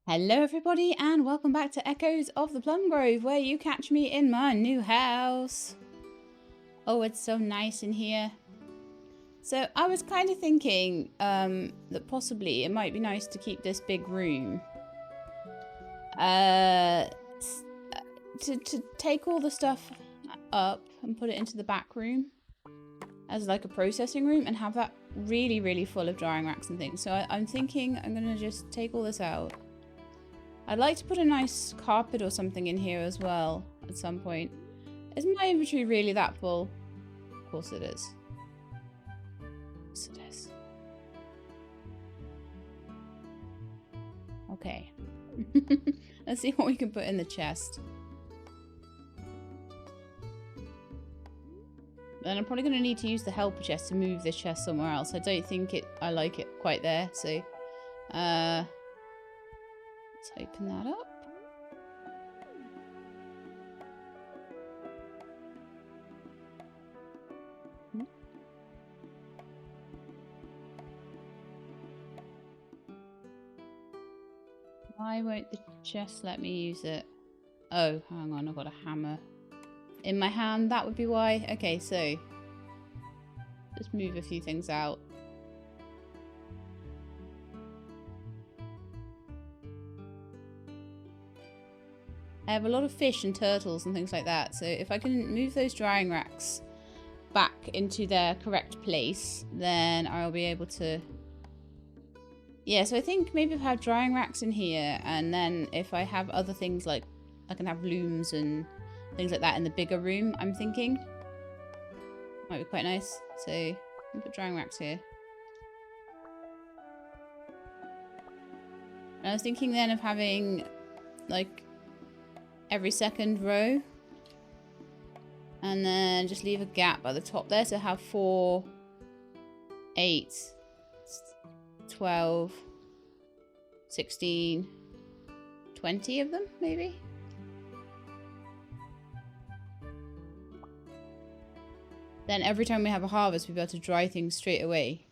Hello everybody and welcome back to Echoes of the Plum Grove, where you catch me in my new house. Oh, it's so nice in here. So I was kind of thinking that possibly it might be nice to keep this big room. To take all the stuff up and put it into the back room as like a processing room and have that really full of drying racks and things. So I'm thinking I'm going to just take all this out. I'd like to put a nice carpet or something in here as well at some point. Is my inventory really that full? Of course it is. Of course it is. Okay. Let's see what we can put in the chest. Then I'm probably going to need to use the helper chest to move this chest somewhere else. I don't think I like it quite there, so let's open that up. Why won't the chest let me use it? Oh, hang on, I've got a hammer in my hand. That would be why. Okay, so just move a few things out. I have a lot of fish and turtles and things like that, so if I can move those drying racks back into their correct place, then I'll be able to... Yeah, so I think maybe if I have drying racks in here, and then if I have other things like I can have looms and things like that in the bigger room, I'm thinking. Might be quite nice. So, I'm gonna put drying racks here. And I was thinking then of having like every second row, and then just leave a gap at the top there, so have 4, 8, 12, 16, 20 of them, maybe? Then every time we have a harvest, we'll be able to dry things straight away.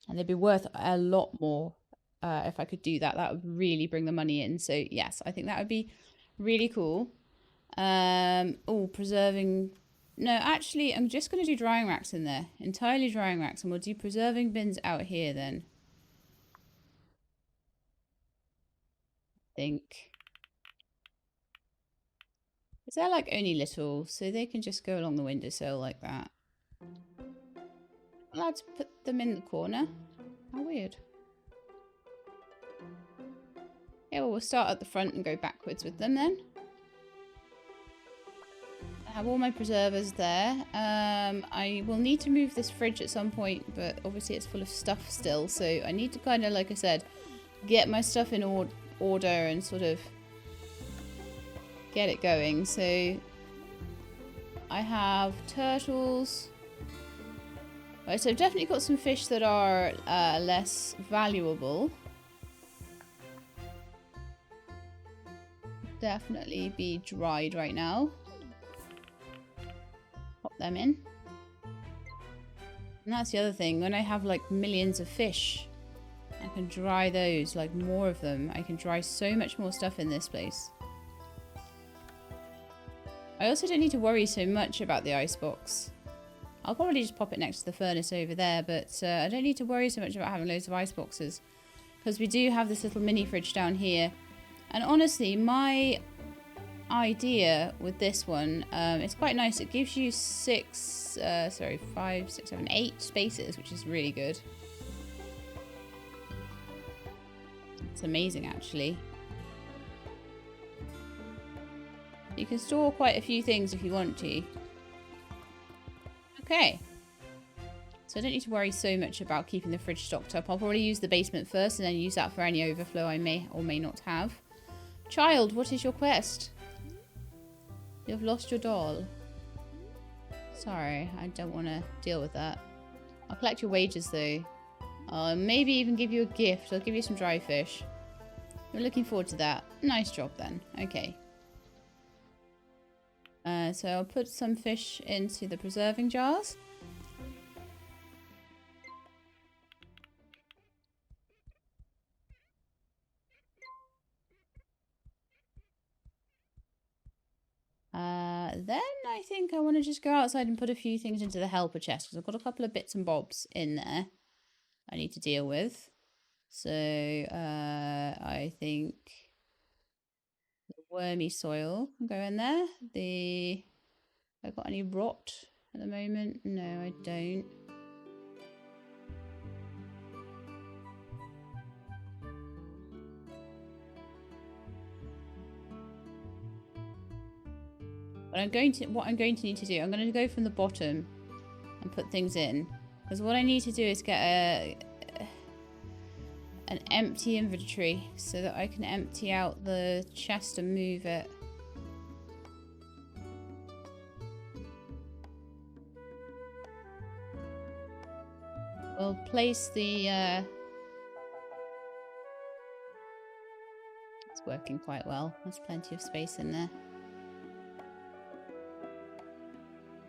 And they'd be worth a lot more if I could do that. That would really bring the money in. So yes, I think that would be really cool. Oh, preserving... No, actually, I'm just going to do drying racks in there. Entirely drying racks. And we'll do preserving bins out here then. I think. Is they're like only little, so they can just go along the windowsill like that. I'm allowed to put them in the corner. How weird. Yeah, well, we'll start at the front and go backwards with them then. I have all my preservers there. I will need to move this fridge at some point, but obviously it's full of stuff still, so I need to kind of, like I said, get my stuff in order and sort of get it going. So I have turtles. Right, so I've definitely got some fish that are less valuable. Definitely be dried right now. Pop them in. And that's the other thing. When I have like millions of fish, I can dry those, like more of them. I can dry so much more stuff in this place. I also don't need to worry so much about the icebox. I'll probably just pop it next to the furnace over there, but I don't need to worry so much about having loads of iceboxes, because we do have this little mini fridge down here. And honestly, my idea with this one, it's quite nice. It gives you 5, 6, 7, 8 spaces, which is really good. It's amazing, actually. You can store quite a few things if you want to. Okay. So I don't need to worry so much about keeping the fridge stocked up. I'll probably use the basement first and then use that for any overflow I may or may not have. Child, what is your quest? You've lost your doll. Sorry, I don't want to deal with that. I'll collect your wages though. I'll maybe even give you a gift. I'll give you some dry fish. We're looking forward to that. Nice job then. Okay. So I'll put some fish into the preserving jars. Then I think I want to just go outside and put a few things into the helper chest because I've got a couple of bits and bobs in there I need to deal with. So I think the wormy soil can go in there. Have I got any rot at the moment? No, I don't. But what I'm going to need to do, I'm going to go from the bottom and put things in. Because what I need to do is get an empty inventory so that I can empty out the chest and move it. We'll place the... It's working quite well. There's plenty of space in there.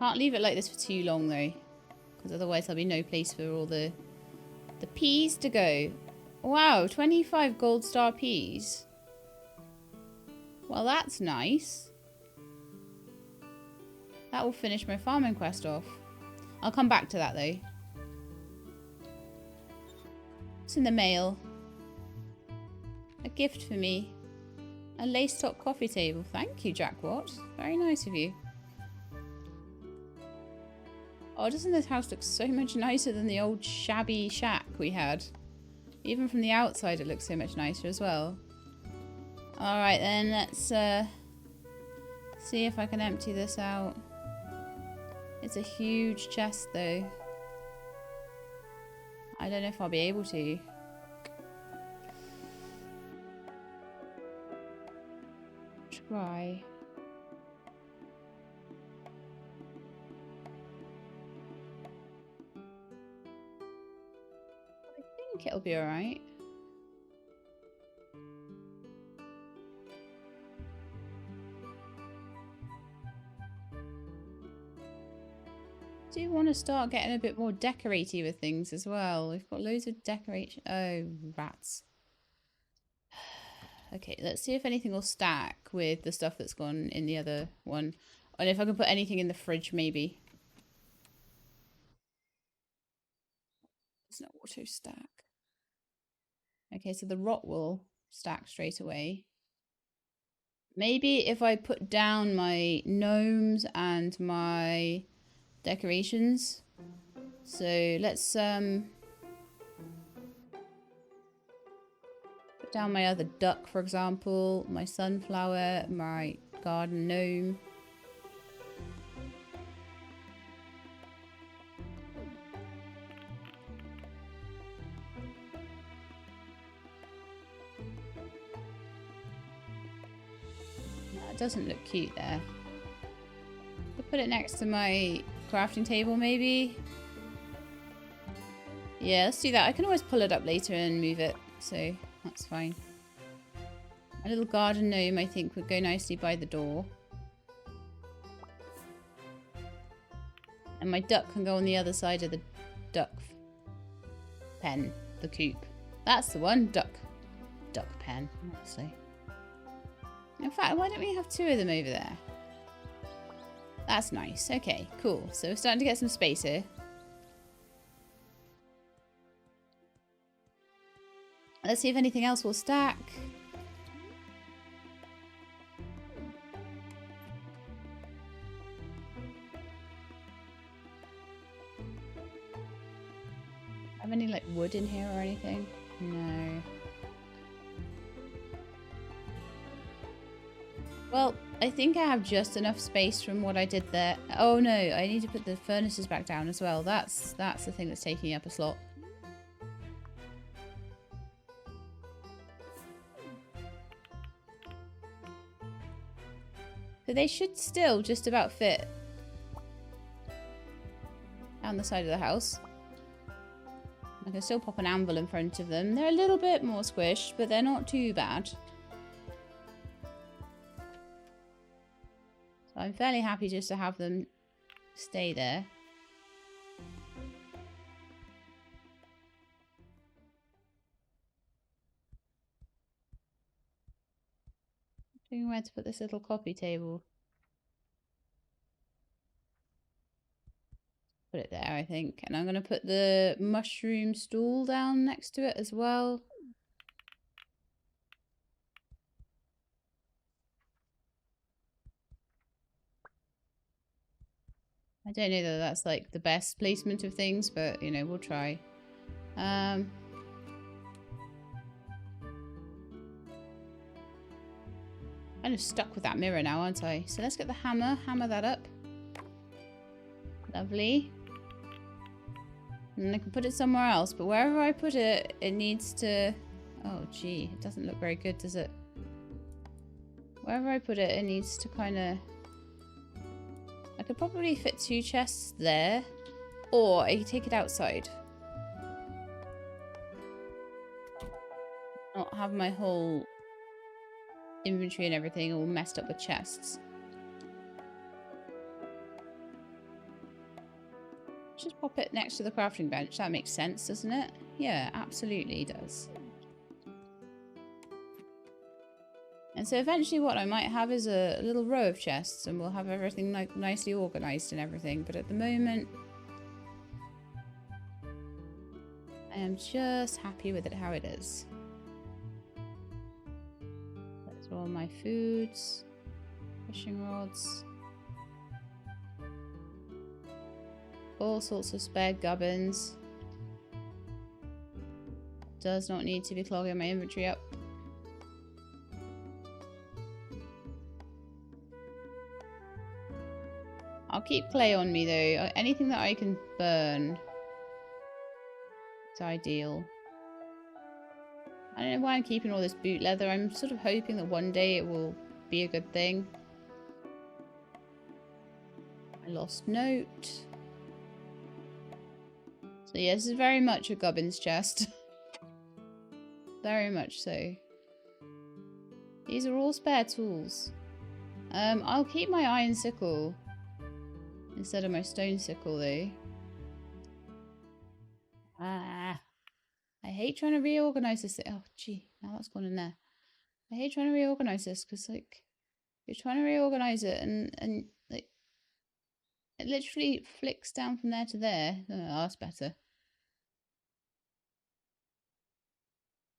Can't leave it like this for too long though, because otherwise there'll be no place for all the peas to go. Wow, 25 gold star peas. Well, that's nice. That will finish my farming quest off. I'll come back to that though. What's in the mail? A gift for me. A lace top coffee table. Thank you, Jackwat. Very nice of you. Oh, doesn't this house look so much nicer than the old shabby shack we had? Even from the outside it looks so much nicer as well. Alright then, let's see if I can empty this out. It's a huge chest though. I don't know if I'll be able to. Try. I think it'll be alright. I do want to start getting a bit more decoraty with things as well. We've got loads of decoration. Oh, rats. Okay, let's see if anything will stack with the stuff that's gone in the other one. And if I can put anything in the fridge, maybe. It's not auto stack. Okay, so the rot will stack straight away. Maybe if I put down my gnomes and my decorations. So let's put down my other duck, for example, my sunflower, my garden gnome. That doesn't look cute there. I'll put it next to my crafting table, maybe. Yeah, let's do that. I can always pull it up later and move it, so that's fine. A little garden gnome, I think, would go nicely by the door. And my duck can go on the other side of the duck pen, the coop. That's the one, duck pen, honestly. In fact, why don't we have two of them over there? That's nice. Okay, cool. So we're starting to get some space here. Let's see if anything else will stack. Have any like wood in here or anything? No. Well, I think I have just enough space from what I did there. Oh no, I need to put the furnaces back down as well. That's the thing that's taking up a slot. But they should still just about fit down the side of the house. I can still pop an anvil in front of them. They're a little bit more squished, but they're not too bad. So I'm fairly happy just to have them stay there. Where to put this little coffee table? Put it there, I think. And I'm going to put the mushroom stool down next to it as well. I don't know that that's like the best placement of things, but you know, we'll try. I'm just stuck with that mirror now, aren't I? So let's get the hammer that up. Lovely. And I can put it somewhere else, but wherever I put it, it needs to... Oh, gee, it doesn't look very good, does it? Wherever I put it, it needs to kind of... I could probably fit 2 chests there, or I could take it outside. Not have my whole inventory and everything all messed up with chests. Just pop it next to the crafting bench. That makes sense, doesn't it? Yeah, absolutely does. And so eventually what I might have is a little row of chests and we'll have everything like nicely organised and everything. But at the moment, I am just happy with it how it is. That's all my foods, fishing rods, all sorts of spare gubbins. Does not need to be clogging my inventory up. I'll keep clay on me though. Anything that I can burn is ideal. I don't know why I'm keeping all this boot leather. I'm sort of hoping that one day it will be a good thing. I lost note. So yeah, this is very much a gubbins chest. Very much so. These are all spare tools. I'll keep my iron sickle instead of my stone sickle though. I hate trying to reorganize this. Oh gee, now that's gone in there. I hate trying to reorganize this because like you're trying to reorganize it and like it literally flicks down from there to there. Oh, that's better.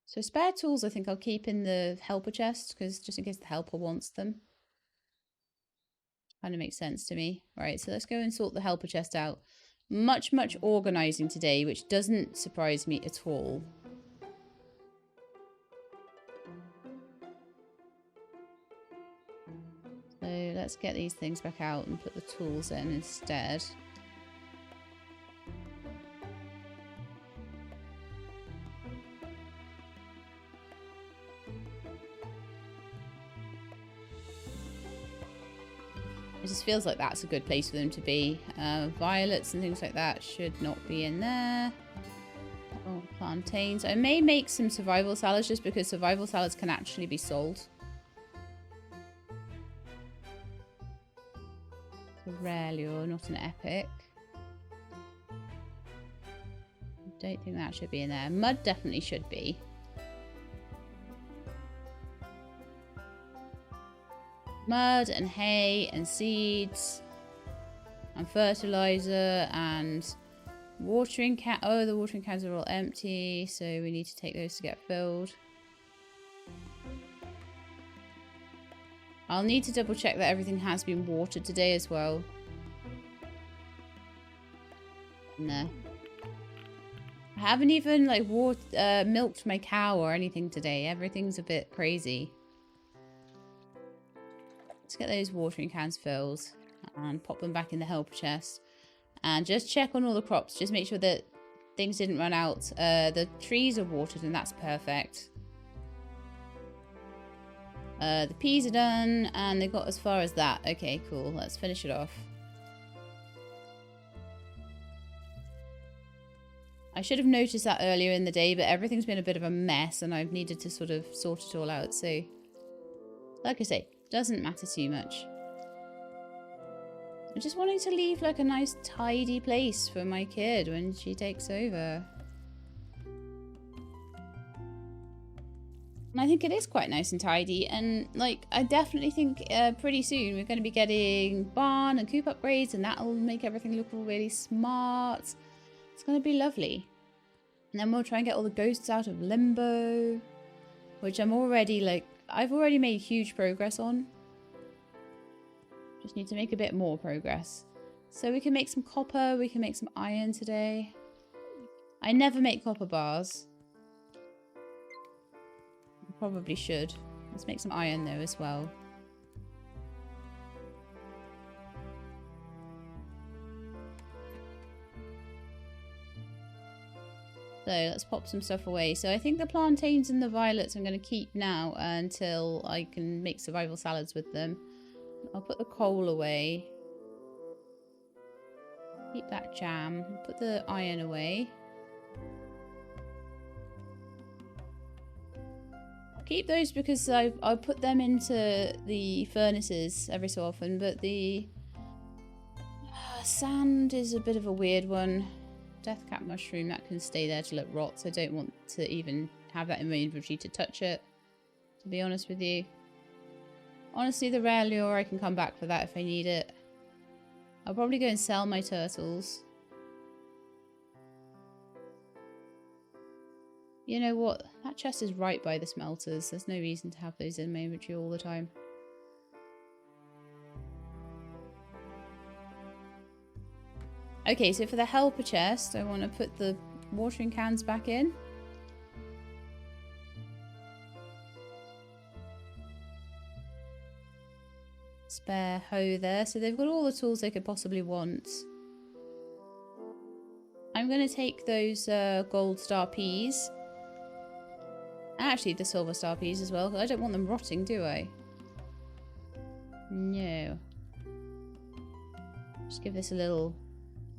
So spare tools I think I'll keep in the helper chest because just in case the helper wants them. Kind of makes sense to me. Right, so let's go and sort the helper chest out. Much organising today, which doesn't surprise me at all. So let's get these things back out and put the tools in instead. It just feels like that's a good place for them to be. Violets and things like that should not be in there. Oh, plantains. I may make some survival salads just because survival salads can actually be sold. It's a rare lure, not an epic. I don't think that should be in there. Mud definitely should be. Mud and hay and seeds and fertilizer and watering can. Oh, the watering cans are all empty, so we need to take those to get filled. I'll need to double check that everything has been watered today as well. No. I haven't even like milked my cow or anything today. Everything's a bit crazy. Let's get those watering cans filled and pop them back in the helper chest. And just check on all the crops. Just make sure that things didn't run out. The trees are watered and that's perfect. The peas are done and they got as far as that. Okay, cool. Let's finish it off. I should have noticed that earlier in the day, but everything's been a bit of a mess and I've needed to sort of sort it all out. So, like I say, doesn't matter too much. I'm just wanting to leave like a nice tidy place for my kid when she takes over. And I think it is quite nice and tidy. And like, I definitely think pretty soon we're going to be getting barn and coop upgrades, and that'll make everything look really smart. It's going to be lovely. And then we'll try and get all the ghosts out of limbo, which I'm already like, I've already made huge progress on. Just need to make a bit more progress. So we can make some copper, we can make some iron today. I never make copper bars. I probably should. Let's make some iron though as well. So let's pop some stuff away. So I think the plantains and the violets I'm going to keep now until I can make survival salads with them. I'll put the coal away. Keep that jam. Put the iron away. I'll keep those because I'll put them into the furnaces every so often. But the sand is a bit of a weird one. Deathcap mushroom, that can stay there till it rots. I don't want to even have that in my inventory to touch it, to be honest with you. Honestly, the rare lure, I can come back for that if I need it. I'll probably go and sell my turtles. You know what? That chest is right by the smelters. There's no reason to have those in my inventory all the time. Okay, so for the helper chest, I want to put the watering cans back in. Spare hoe there. So they've got all the tools they could possibly want. I'm going to take those gold star peas. Actually, the silver star peas as well. I don't want them rotting, do I? No. Just give this a little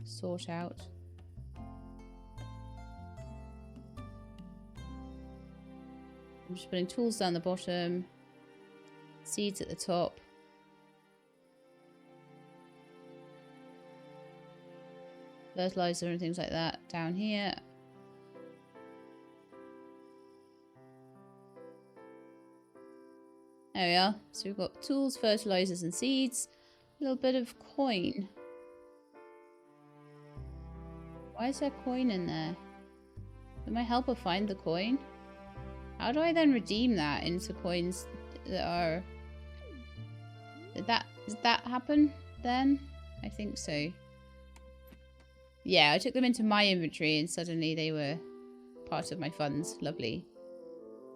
sort out. I'm just putting tools down the bottom, seeds at the top. Fertilizer and things like that down here. There we are. So we've got tools, fertilizers and seeds. A little bit of coin. Why is there coin in there? Did my helper find the coin? How do I then redeem that into coins that are... Did that happen then? I think so. Yeah, I took them into my inventory and suddenly they were part of my funds. Lovely.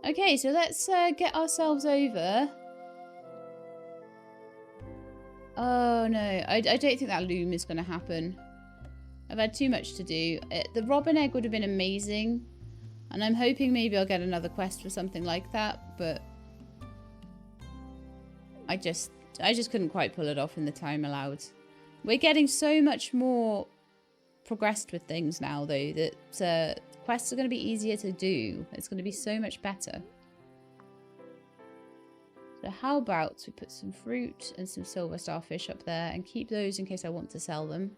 Okay, so let's get ourselves over. Oh no, I don't think that loom is going to happen. I've had too much to do. The robin egg would have been amazing. And I'm hoping maybe I'll get another quest for something like that. But I just couldn't quite pull it off in the time allowed. We're getting so much more progressed with things now, though, that quests are going to be easier to do. It's going to be so much better. So how about we put some fruit and some silver starfish up there and keep those in case I want to sell them.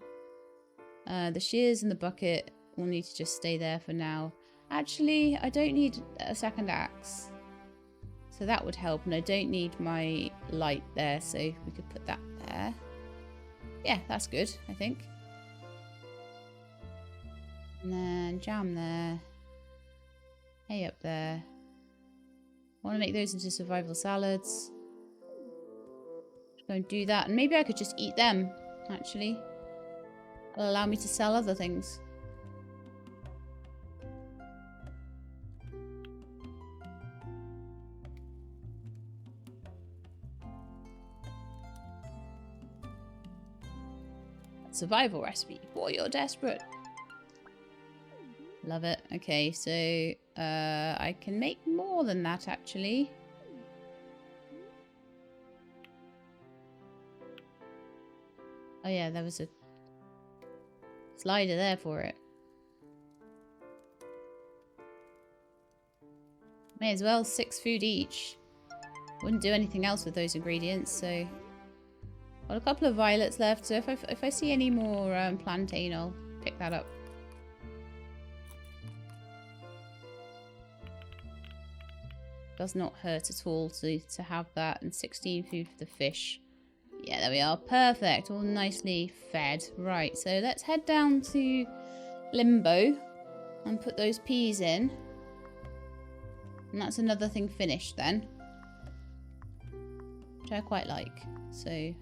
The shears and the bucket will need to just stay there for now. Actually, I don't need a second axe. So that would help. And I don't need my light there. So we could put that there. Yeah, that's good, I think. And then jam there. Hay up there. I want to make those into survival salads. Just go and do that. And maybe I could just eat them, actually. It'll allow me to sell other things. Survival recipe. Boy, you're desperate. Love it. Okay, so I can make more than that, actually. Oh yeah, there was a slider there for it. May as well 6 food each. Wouldn't do anything else with those ingredients, so... Got a couple of violets left, so if I see any more plantain, I'll pick that up. Does not hurt at all to have that. And 16 food for the fish. Yeah, there we are. Perfect. All nicely fed. Right, so let's head down to Limbo and put those peas in. And that's another thing finished then. Which I quite like. So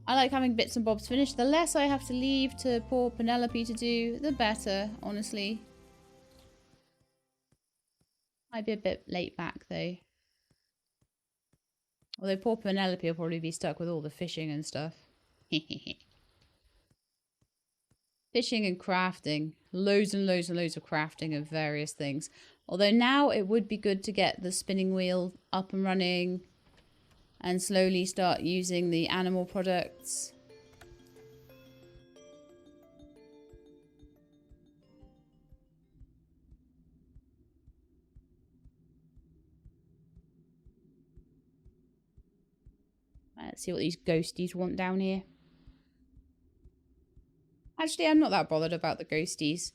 I like having bits and bobs finished. The less I have to leave to poor Penelope to do, the better, honestly. Might be a bit late back though. Although poor Penelope will probably be stuck with all the fishing and stuff. Fishing and crafting. Loads and loads and loads of crafting of various things. Although now it would be good to get the spinning wheel up and running. And slowly start using the animal products. Let's see what these ghosties want down here. Actually, I'm not that bothered about the ghosties.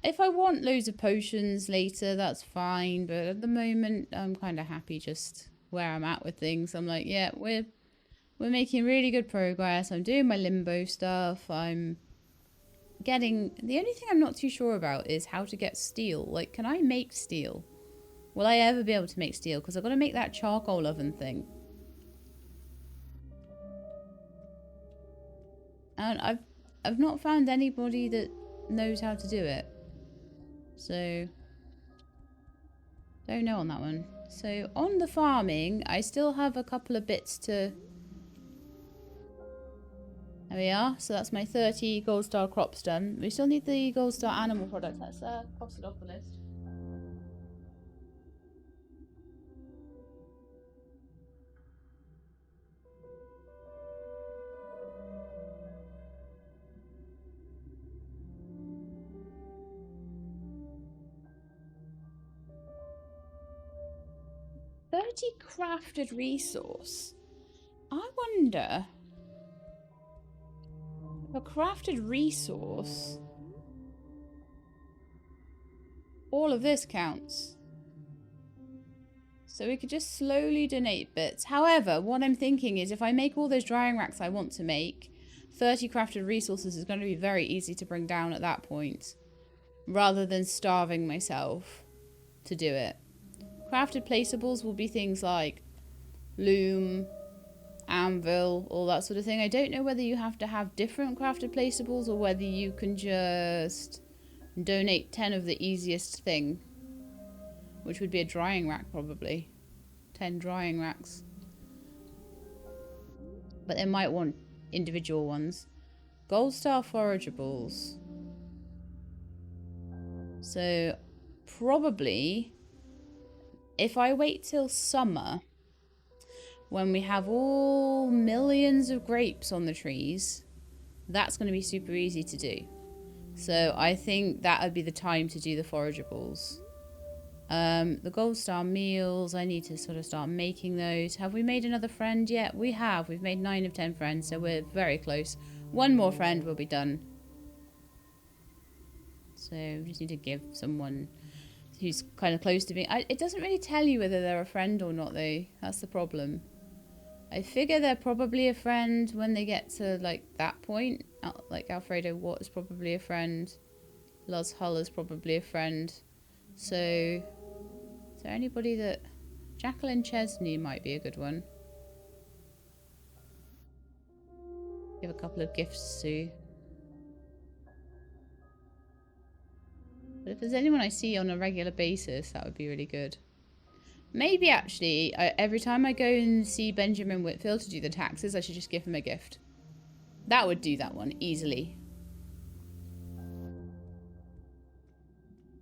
If I want loads of potions later, that's fine. But at the moment, I'm kind of happy just where I'm at with things. I'm like, yeah, we're making really good progress. I'm doing my limbo stuff. I'm getting... The only thing I'm not too sure about is how to get steel. Like, can I make steel? Will I ever be able to make steel? Because I've got to make that charcoal oven thing. And I've not found anybody that knows how to do it. So, don't know on that one. So, on the farming, I still have a couple of bits to... There we are. So that's my 30 gold star crops done. We still need the gold star animal products. Let's cross it off the list. Crafted resource. I wonder... A crafted resource. All of this counts. So we could just slowly donate bits. However, what I'm thinking is if I make all those drying racks I want to make, 30 crafted resources is going to be very easy to bring down at that point. Rather than starving myself to do it. Crafted placeables will be things like loom, anvil, all that sort of thing. I don't know whether you have to have different crafted placeables or whether you can just donate 10 of the easiest thing, which would be a drying rack probably. 10 drying racks. But they might want individual ones. Gold star forageables. So probably if I wait till summer, when we have all millions of grapes on the trees, that's going to be super easy to do. So I think that would be the time to do the forageables. The gold star meals, I need to sort of start making those. Have we made another friend yet? We have. We've made 9 of 10 friends, so we're very close. One more friend will be done. So we just need to give someone who's kind of close to me. It doesn't really tell you whether they're a friend or not, though. That's the problem. I figure they're probably a friend when they get to, like, that point. Like, Alfredo Watt is probably a friend. Luz Hull is probably a friend. So, is there anybody that... Jacqueline Chesney might be a good one. Give a couple of gifts to. But if there's anyone I see on a regular basis, that would be really good. Maybe, actually, every time I go and see Benjamin Whitfield to do the taxes, I should just give him a gift. That would do that one, easily.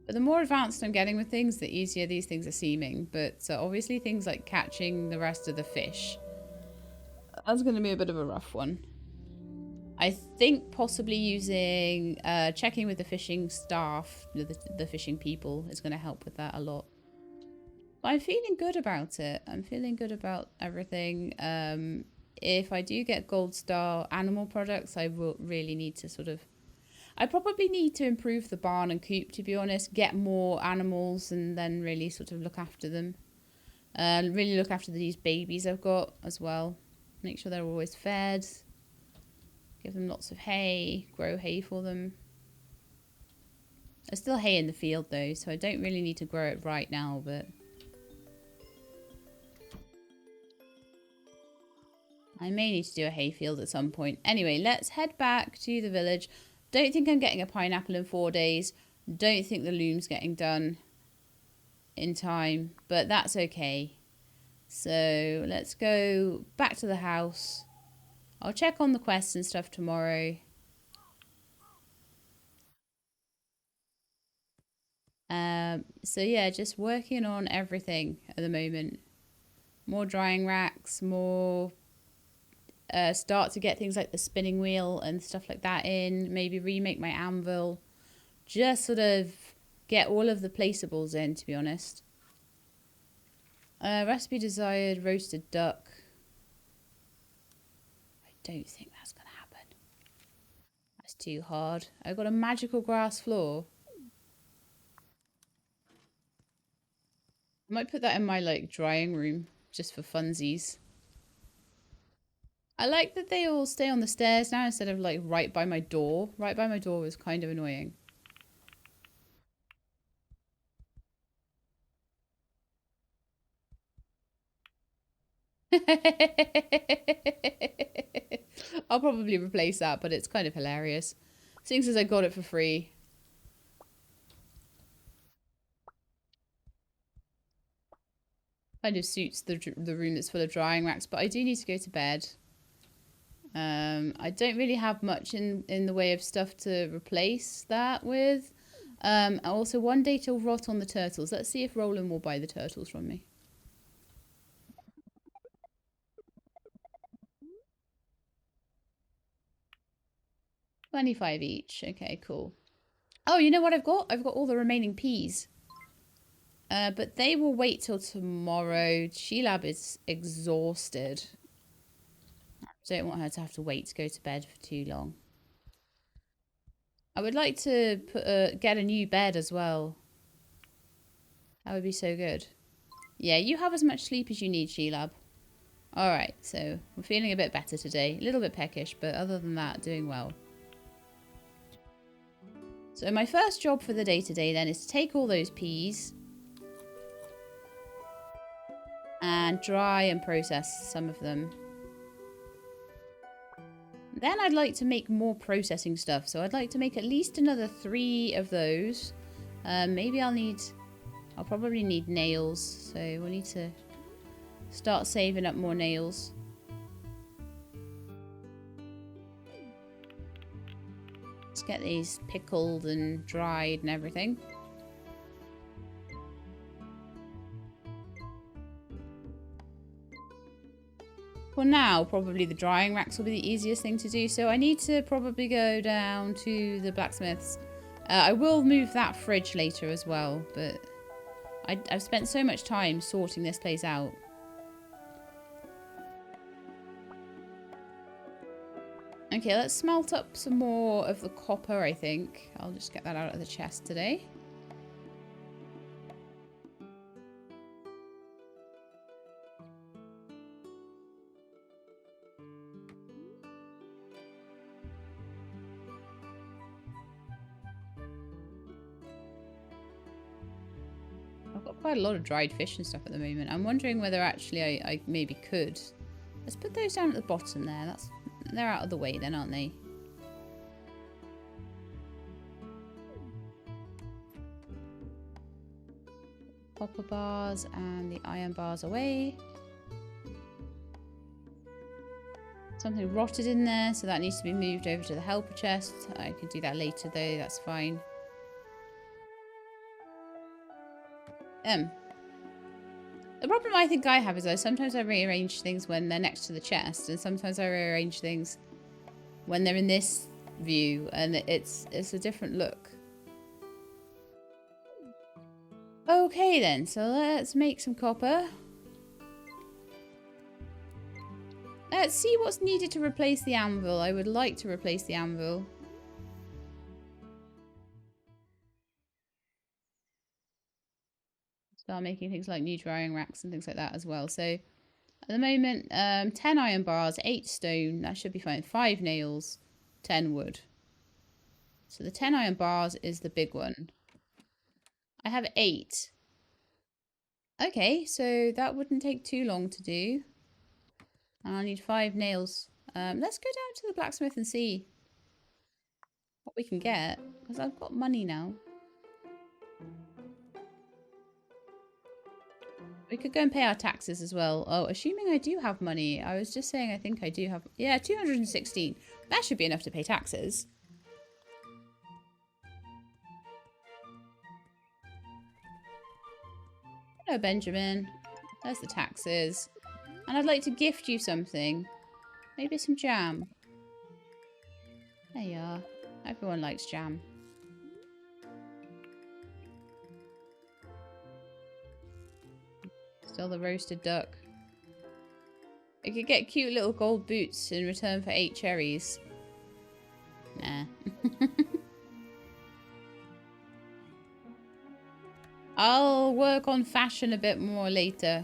But the more advanced I'm getting with things, the easier these things are seeming. But obviously things like catching the rest of the fish, that's going to be a bit of a rough one. I think possibly using, checking with the fishing staff, the fishing people, is going to help with that a lot. But I'm feeling good about it. I'm feeling good about everything. If I do get gold star animal products, I will really need to sort of... I probably need to improve the barn and coop, to be honest. Get more animals and then really sort of look after them. Really look after these babies I've got as well. Make sure they're always fed. Give them lots of hay. Grow hay for them. There's still hay in the field though, so I don't really need to grow it right now, but I may need to do a hay field at some point. Anyway, let's head back to the village. Don't think I'm getting a pineapple in 4 days. Don't think the loom's getting done in time, but that's okay. So let's go back to the house. I'll check on the quests and stuff tomorrow. So yeah, just working on everything at the moment. More drying racks, more start to get things like the spinning wheel and stuff like that in. Maybe remake my anvil. Just sort of get all of the placeables in, to be honest. Recipe desired, roasted duck. I don't think that's going to happen. That's too hard. I've got a magical grass floor. I might put that in my like drying room just for funsies. I like that they all stay on the stairs now instead of like right by my door. Right by my door was kind of annoying. I'll probably replace that, but it's kind of hilarious. Seeing as I got it for free. Kind of suits the room that's full of drying racks, but I do need to go to bed. I don't really have much in the way of stuff to replace that with. Also, 1 day till rot on the turtles. Let's see if Roland will buy the turtles from me. 25 each. Okay, cool. Oh, you know what I've got? I've got all the remaining peas. But they will wait till tomorrow. Sheilab is exhausted. Don't want her to have to wait to go to bed for too long. I would like to get a new bed as well. That would be so good. Yeah, you have as much sleep as you need, Sheilab. Alright, so we're feeling a bit better today. A little bit peckish, but other than that, doing well. So my first job for the day today then is to take all those peas and dry and process some of them. Then I'd like to make more processing stuff. So I'd like to make at least another 3 of those. Maybe I'll probably need nails. So we'll need to start saving up more nails. Let's get these pickled and dried and everything. For now, probably the drying racks will be the easiest thing to do. So I need to probably go down to the blacksmith's. I will move that fridge later as well, but I've spent so much time sorting this place out. Okay, let's smelt up some more of the copper, I think. I'll just get that out of the chest today. I've got quite a lot of dried fish and stuff at the moment. I'm wondering whether actually I maybe could. Let's put those down at the bottom there. They're out of the way then, aren't they? Copper bars and the iron bars away. Something rotted in there, so that needs to be moved over to the helper chest. I can do that later though, that's fine. The problem I think I have is that sometimes I rearrange things when they're next to the chest, and sometimes I rearrange things when they're in this view, and it's a different look. Okay then, so let's make some copper. Let's see what's needed to replace the anvil. I would like to replace the anvil. Start making things like new drying racks and things like that as well. So at the moment, 10 iron bars, 8 stone. That should be fine. 5 nails, 10 wood. So the 10 iron bars is the big one. I have 8. Okay, so that wouldn't take too long to do. And I'll need 5 nails. Let's go down to the blacksmith and see what we can get. Because I've got money now. We could go and pay our taxes as well. Oh, assuming I do have money. I was just saying I think I do have... Yeah, 216. That should be enough to pay taxes. Hello, Benjamin. There's the taxes. And I'd like to gift you something. Maybe some jam. There you are. Everyone likes jam. Still the roasted duck. I could get cute little gold boots in return for 8 cherries. Nah. I'll work on fashion a bit more later.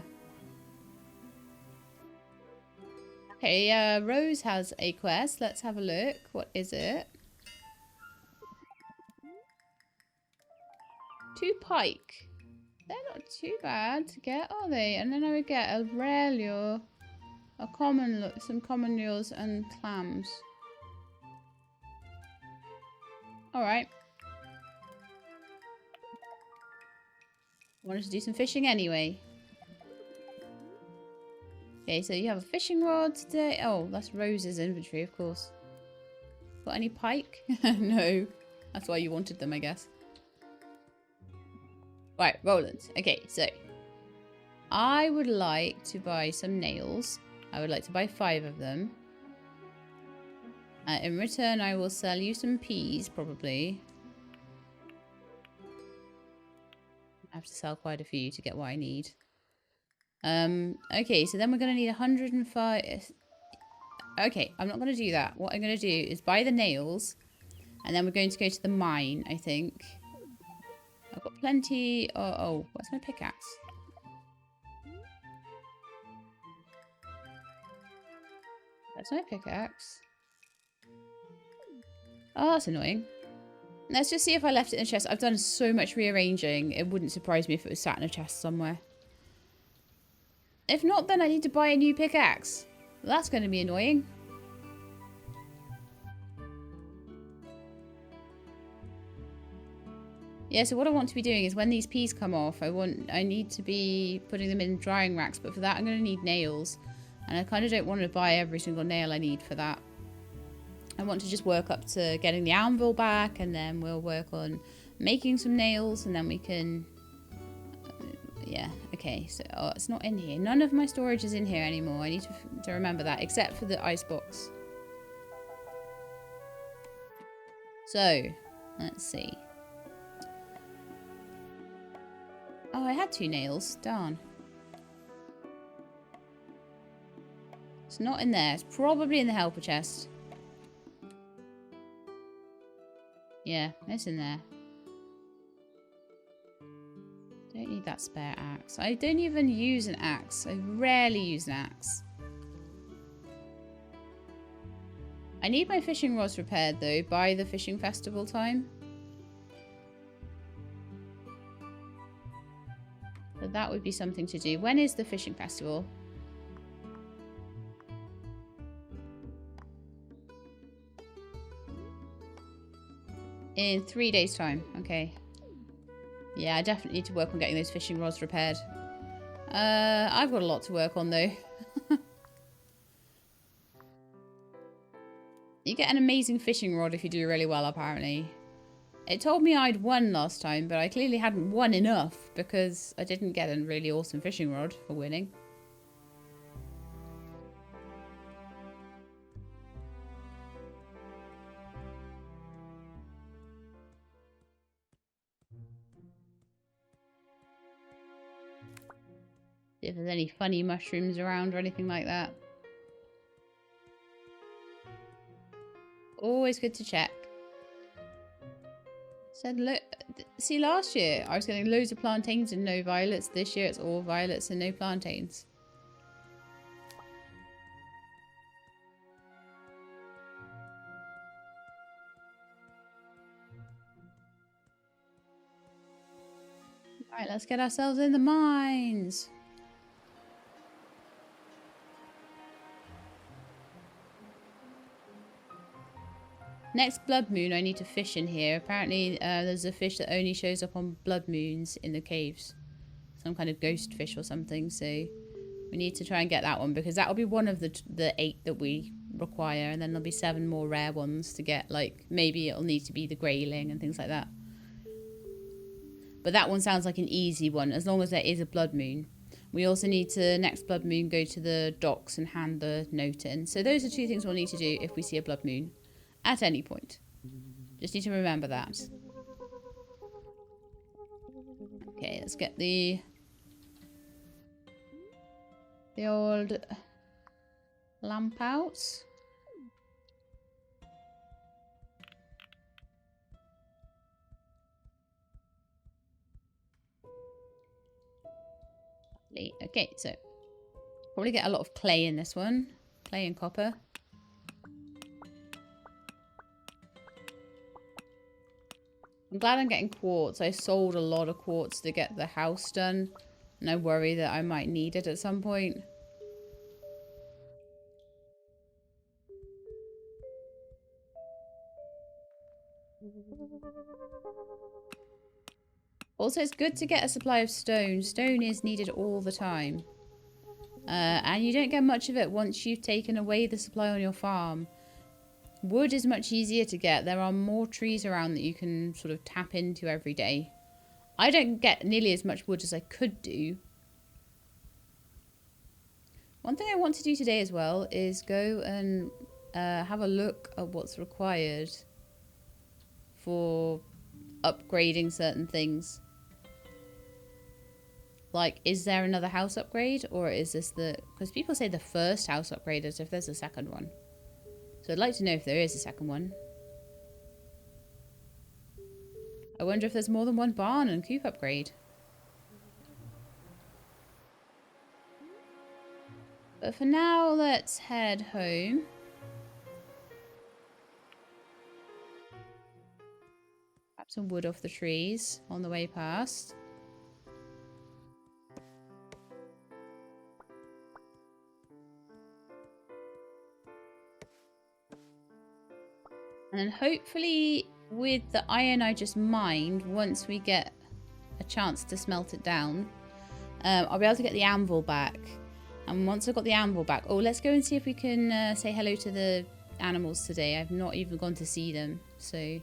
Okay, Rose has a quest. Let's have a look. What is it? 2 pike. They're not too bad to get, are they? And then I would get a rare lure, a common, some common lures, and clams. Alright. Wanted to do some fishing anyway. Okay, so you have a fishing rod today. Oh, that's Rose's inventory, of course. Got any pike? No. That's why you wanted them, I guess. Right, Roland. Okay, so I would like to buy some nails. I would like to buy 5 of them. In return, I will sell you some peas, probably. I have to sell quite a few to get what I need. Okay, so then we're going to need 105... Okay, I'm not going to do that. What I'm going to do is buy the nails. And then we're going to go to the mine, I think. I've got plenty... Oh, what's my pickaxe? That's my pickaxe. Oh, that's annoying. Let's just see if I left it in a chest. I've done so much rearranging. It wouldn't surprise me if it was sat in a chest somewhere. If not, then I need to buy a new pickaxe. Well, that's going to be annoying. Yeah, so what I want to be doing is when these peas come off, I need to be putting them in drying racks. But for that, I'm going to need nails. And I kind of don't want to buy every single nail I need for that. I want to just work up to getting the anvil back. And then we'll work on making some nails. And then we can... yeah, okay. So it's not in here. None of my storage is in here anymore. I need to remember that. Except for the icebox. So, let's see. Oh, I had 2 nails. Darn. It's not in there. It's probably in the helper chest. Yeah, it's in there. Don't need that spare axe. I don't even use an axe. I rarely use an axe. I need my fishing rods repaired though by the fishing festival time. So that would be something to do. When is the fishing festival? In 3 days' time. Okay. Yeah, I definitely need to work on getting those fishing rods repaired. I've got a lot to work on though. You get an amazing fishing rod if you do really well, apparently. It told me I'd won last time, but I clearly hadn't won enough because I didn't get a really awesome fishing rod for winning. See if there's any funny mushrooms around or anything like that. Always good to check. Said see, last year I was getting loads of plantains and no violets. This year it's all violets and no plantains. Alright, let's get ourselves in the mines. Next blood moon, I need to fish in here. Apparently, there's a fish that only shows up on blood moons in the caves. Some kind of ghost fish or something. So we need to try and get that one because that will be one of the 8 that we require. And then there'll be 7 more rare ones to get. Like, maybe it'll need to be the grayling and things like that. But that one sounds like an easy one, as long as there is a blood moon. We also need to, next blood moon, go to the docks and hand the note in. So those are 2 things we'll need to do if we see a blood moon. At any point. Just need to remember that. Okay, let's get the old lamp out. Okay, so probably get a lot of clay in this one. Clay and copper. I'm glad I'm getting quartz. I sold a lot of quartz to get the house done. And I worry that I might need it at some point. Also, it's good to get a supply of stone. Stone is needed all the time. And you don't get much of it once you've taken away the supply on your farm. Wood is much easier to get. There are more trees around that you can sort of tap into every day. I don't get nearly as much wood as I could do. One thing I want to do today as well is go and have a look at what's required for upgrading certain things. Like, is there another house upgrade? Or is this the... Because people say the first house upgrade as if there's a second one. So I'd like to know if there is a second one. I wonder if there's more than one barn and coop upgrade. But for now, let's head home. Grab some wood off the trees on the way past. And then hopefully with the iron I just mined, once we get a chance to smelt it down, I'll be able to get the anvil back. And once I've got the anvil back... Oh, let's go and see if we can say hello to the animals today. I've not even gone to see them, so...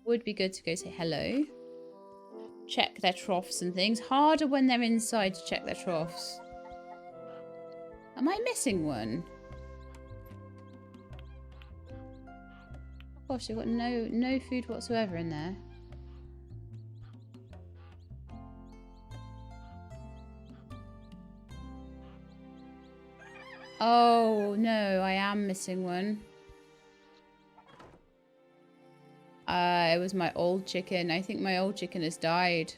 Would be good to go say hello. Check their troughs and things. Harder when they're inside to check their troughs. Am I missing one? Gosh, they've got no food whatsoever in there. Oh, no, I am missing one. It was my old chicken. I think my old chicken has died.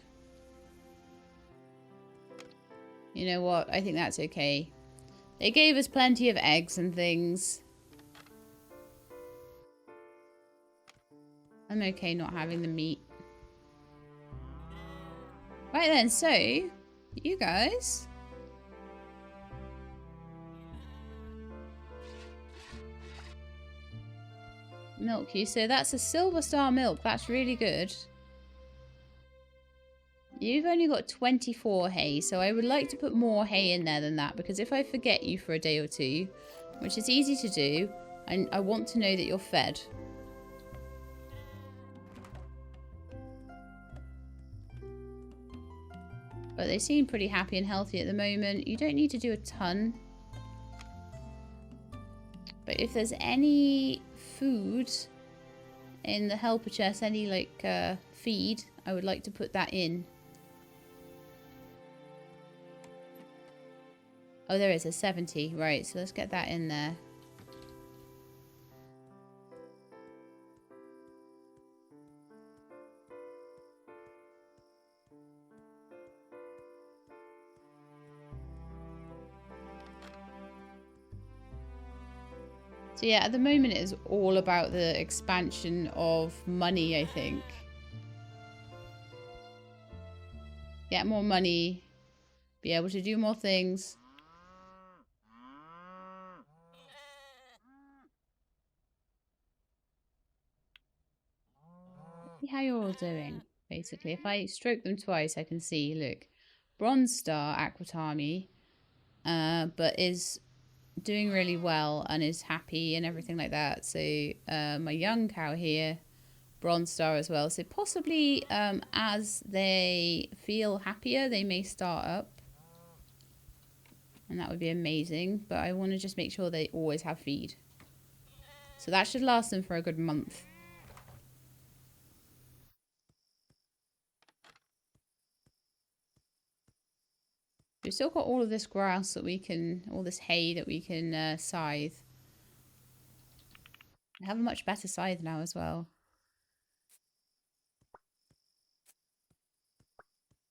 You know what? I think that's okay. They gave us plenty of eggs and things. I'm okay not having the meat. Right then, so, you guys... Milk you. So that's a silver star milk. That's really good. You've only got 24 hay, so I would like to put more hay in there than that, because if I forget you for a day or two, which is easy to do, I want to know that you're fed. But they seem pretty happy and healthy at the moment. You don't need to do a ton. But if there's any food in the helper chest, any like feed, I would like to put that in. Oh, there is a 70. Right, so let's get that in there. So yeah, at the moment it is all about the expansion of money, I think. Get more money, be able to do more things. See how you're all doing, basically. If I stroke them twice, I can see, look, Bronze Star Aquatami, but is doing really well and is happy and everything like that. So my young cow here, Bronze Star as well. So possibly as they feel happier, they may start up. And that would be amazing. But I want to just make sure they always have feed. So that should last them for a good month. We've still got all of this grass that we can, all this hay that we can scythe. I have a much better scythe now as well.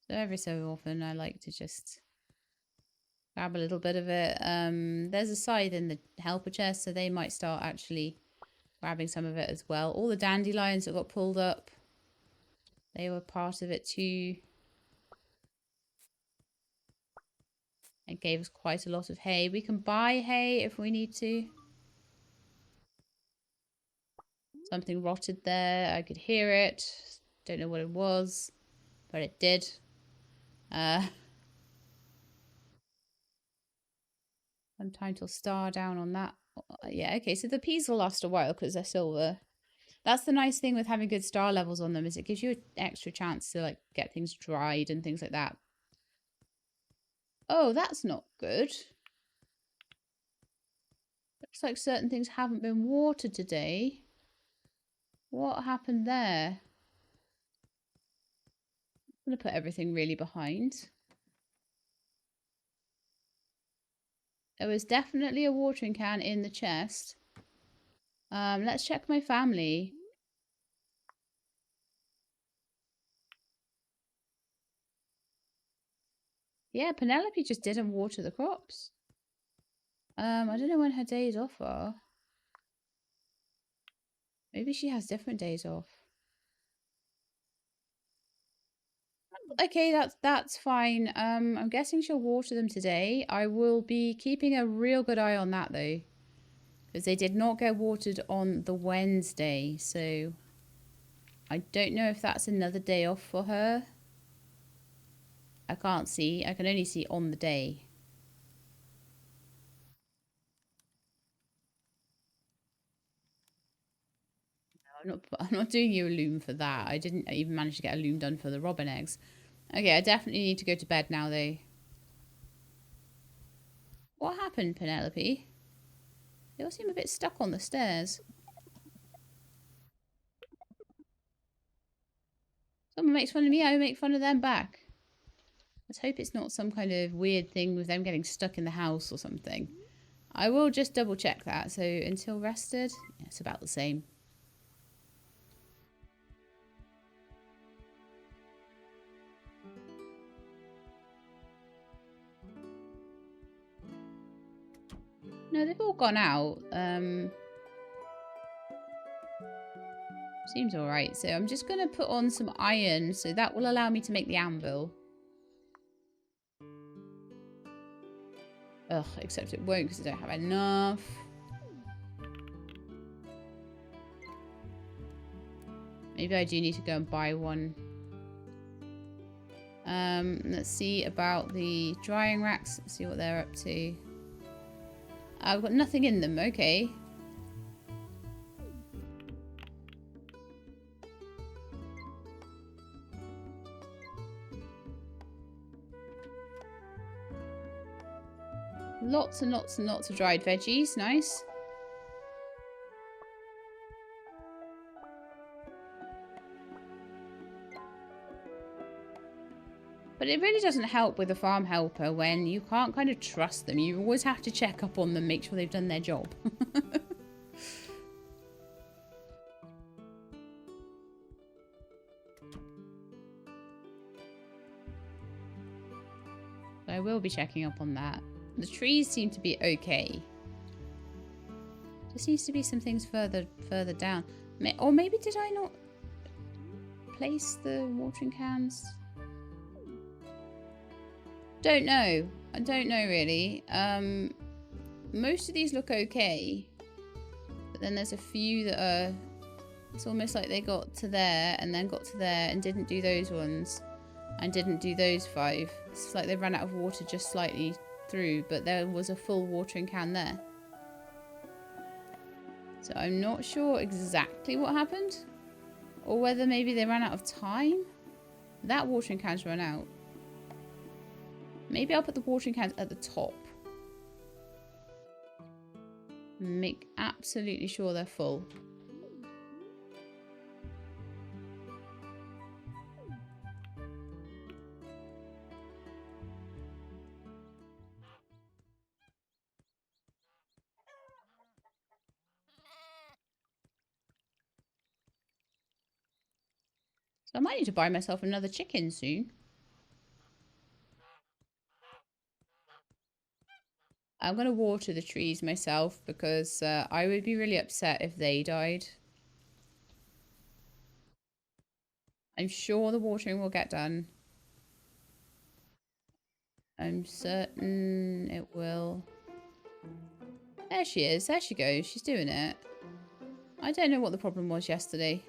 So every so often I like to just grab a little bit of it. There's a scythe in the helper chest, so they might start actually grabbing some of it as well. All the dandelions that got pulled up, they were part of it too. It gave us quite a lot of hay. We can buy hay if we need to. Something rotted there. I could hear it. Don't know what it was, but it did. One time till star down on that. Yeah, okay, so the peas will last a while because they're silver. That's the nice thing with having good star levels on them, is it gives you an extra chance to like get things dried and things like that. Oh, that's not good. Looks like certain things haven't been watered today. What happened there? I'm going to put everything really behind. There was definitely a watering can in the chest. Let's check my family. Yeah, Penelope just didn't water the crops. I don't know when her days off are. Maybe she has different days off. Okay, that's fine. I'm guessing she'll water them today. I will be keeping a real good eye on that though, because they did not get watered on the Wednesday, so I don't know if that's another day off for her. I can't see. I can only see on the day. I'm not doing you a loom for that. I didn't even manage to get a loom done for the robin eggs. Okay, I definitely need to go to bed now though. What happened, Penelope? They all seem a bit stuck on the stairs. Someone makes fun of me, I make fun of them back. Let's hope it's not some kind of weird thing with them getting stuck in the house or something. I will just double check that. So until rested, yeah, it's about the same. No, they've all gone out. Seems alright. So I'm just going to put on some iron. So that will allow me to make the anvil. Ugh, except it won't because I don't have enough. Maybe I do need to go and buy one. Let's see about the drying racks. Let's see what they're up to. I've got nothing in them. Okay. Lots and lots and lots of dried veggies. Nice. But it really doesn't help with a farm helper when you can't kind of trust them. You always have to check up on them, make sure they've done their job. I will be checking up on that. The trees seem to be okay. Just needs to be some things further down. Or maybe did I not place the watering cans? Don't know. I don't know really. Most of these look okay. But then there's a few that are... It's almost like they got to there and then got to there and didn't do those ones. And didn't do those 5. It's like they ran out of water just slightly through. But there was a full watering can there. So I'm not sure exactly what happened. Or whether maybe they ran out of time. That watering can's run out. Maybe I'll put the watering cans at the top. Make absolutely sure they're full. So I might need to buy myself another chicken soon. I'm going to water the trees myself because I would be really upset if they died. I'm sure the watering will get done. I'm certain it will. There she is. There she goes. She's doing it. I don't know what the problem was yesterday.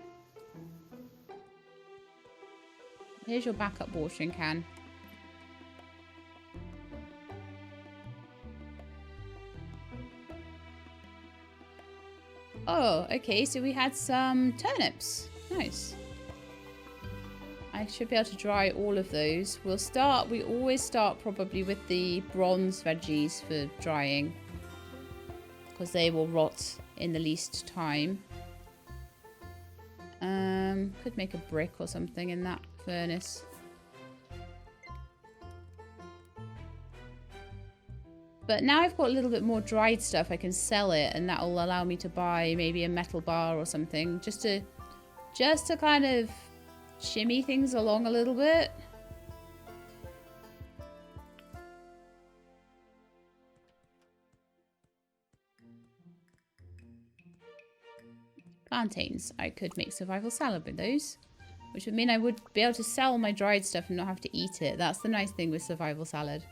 Here's your backup watering can. Oh, okay. So we had some turnips. Nice. I should be able to dry all of those. We always start probably with the bronze veggies for drying. Because they will rot in the least time. Could make a brick or something in that furnace. But now I've got a little bit more dried stuff, I can sell it, and that will allow me to buy maybe a metal bar or something, just to kind of shimmy things along a little bit. Plantains. I could make survival salad with those, which would mean I would be able to sell my dried stuff and not have to eat it. That's the nice thing with survival salad.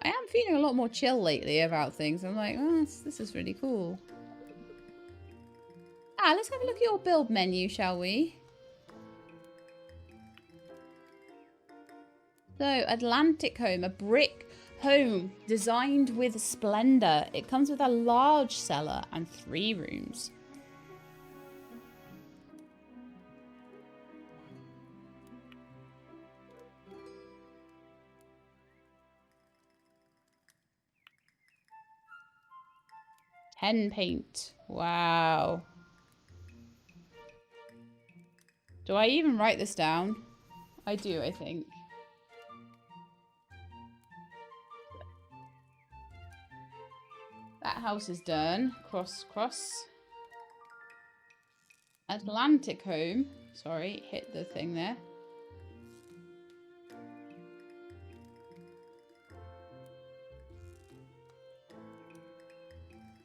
I am feeling a lot more chill lately about things. I'm like, oh, this is really cool. Let's have a look at your build menu, shall we? So, Atlantic home, a brick home designed with splendor. It comes with a large cellar and 3 rooms. Pen paint. Wow. Do I even write this down? I do, I think. That house is done. Cross, cross. Atlantic home. Sorry, hit the thing there.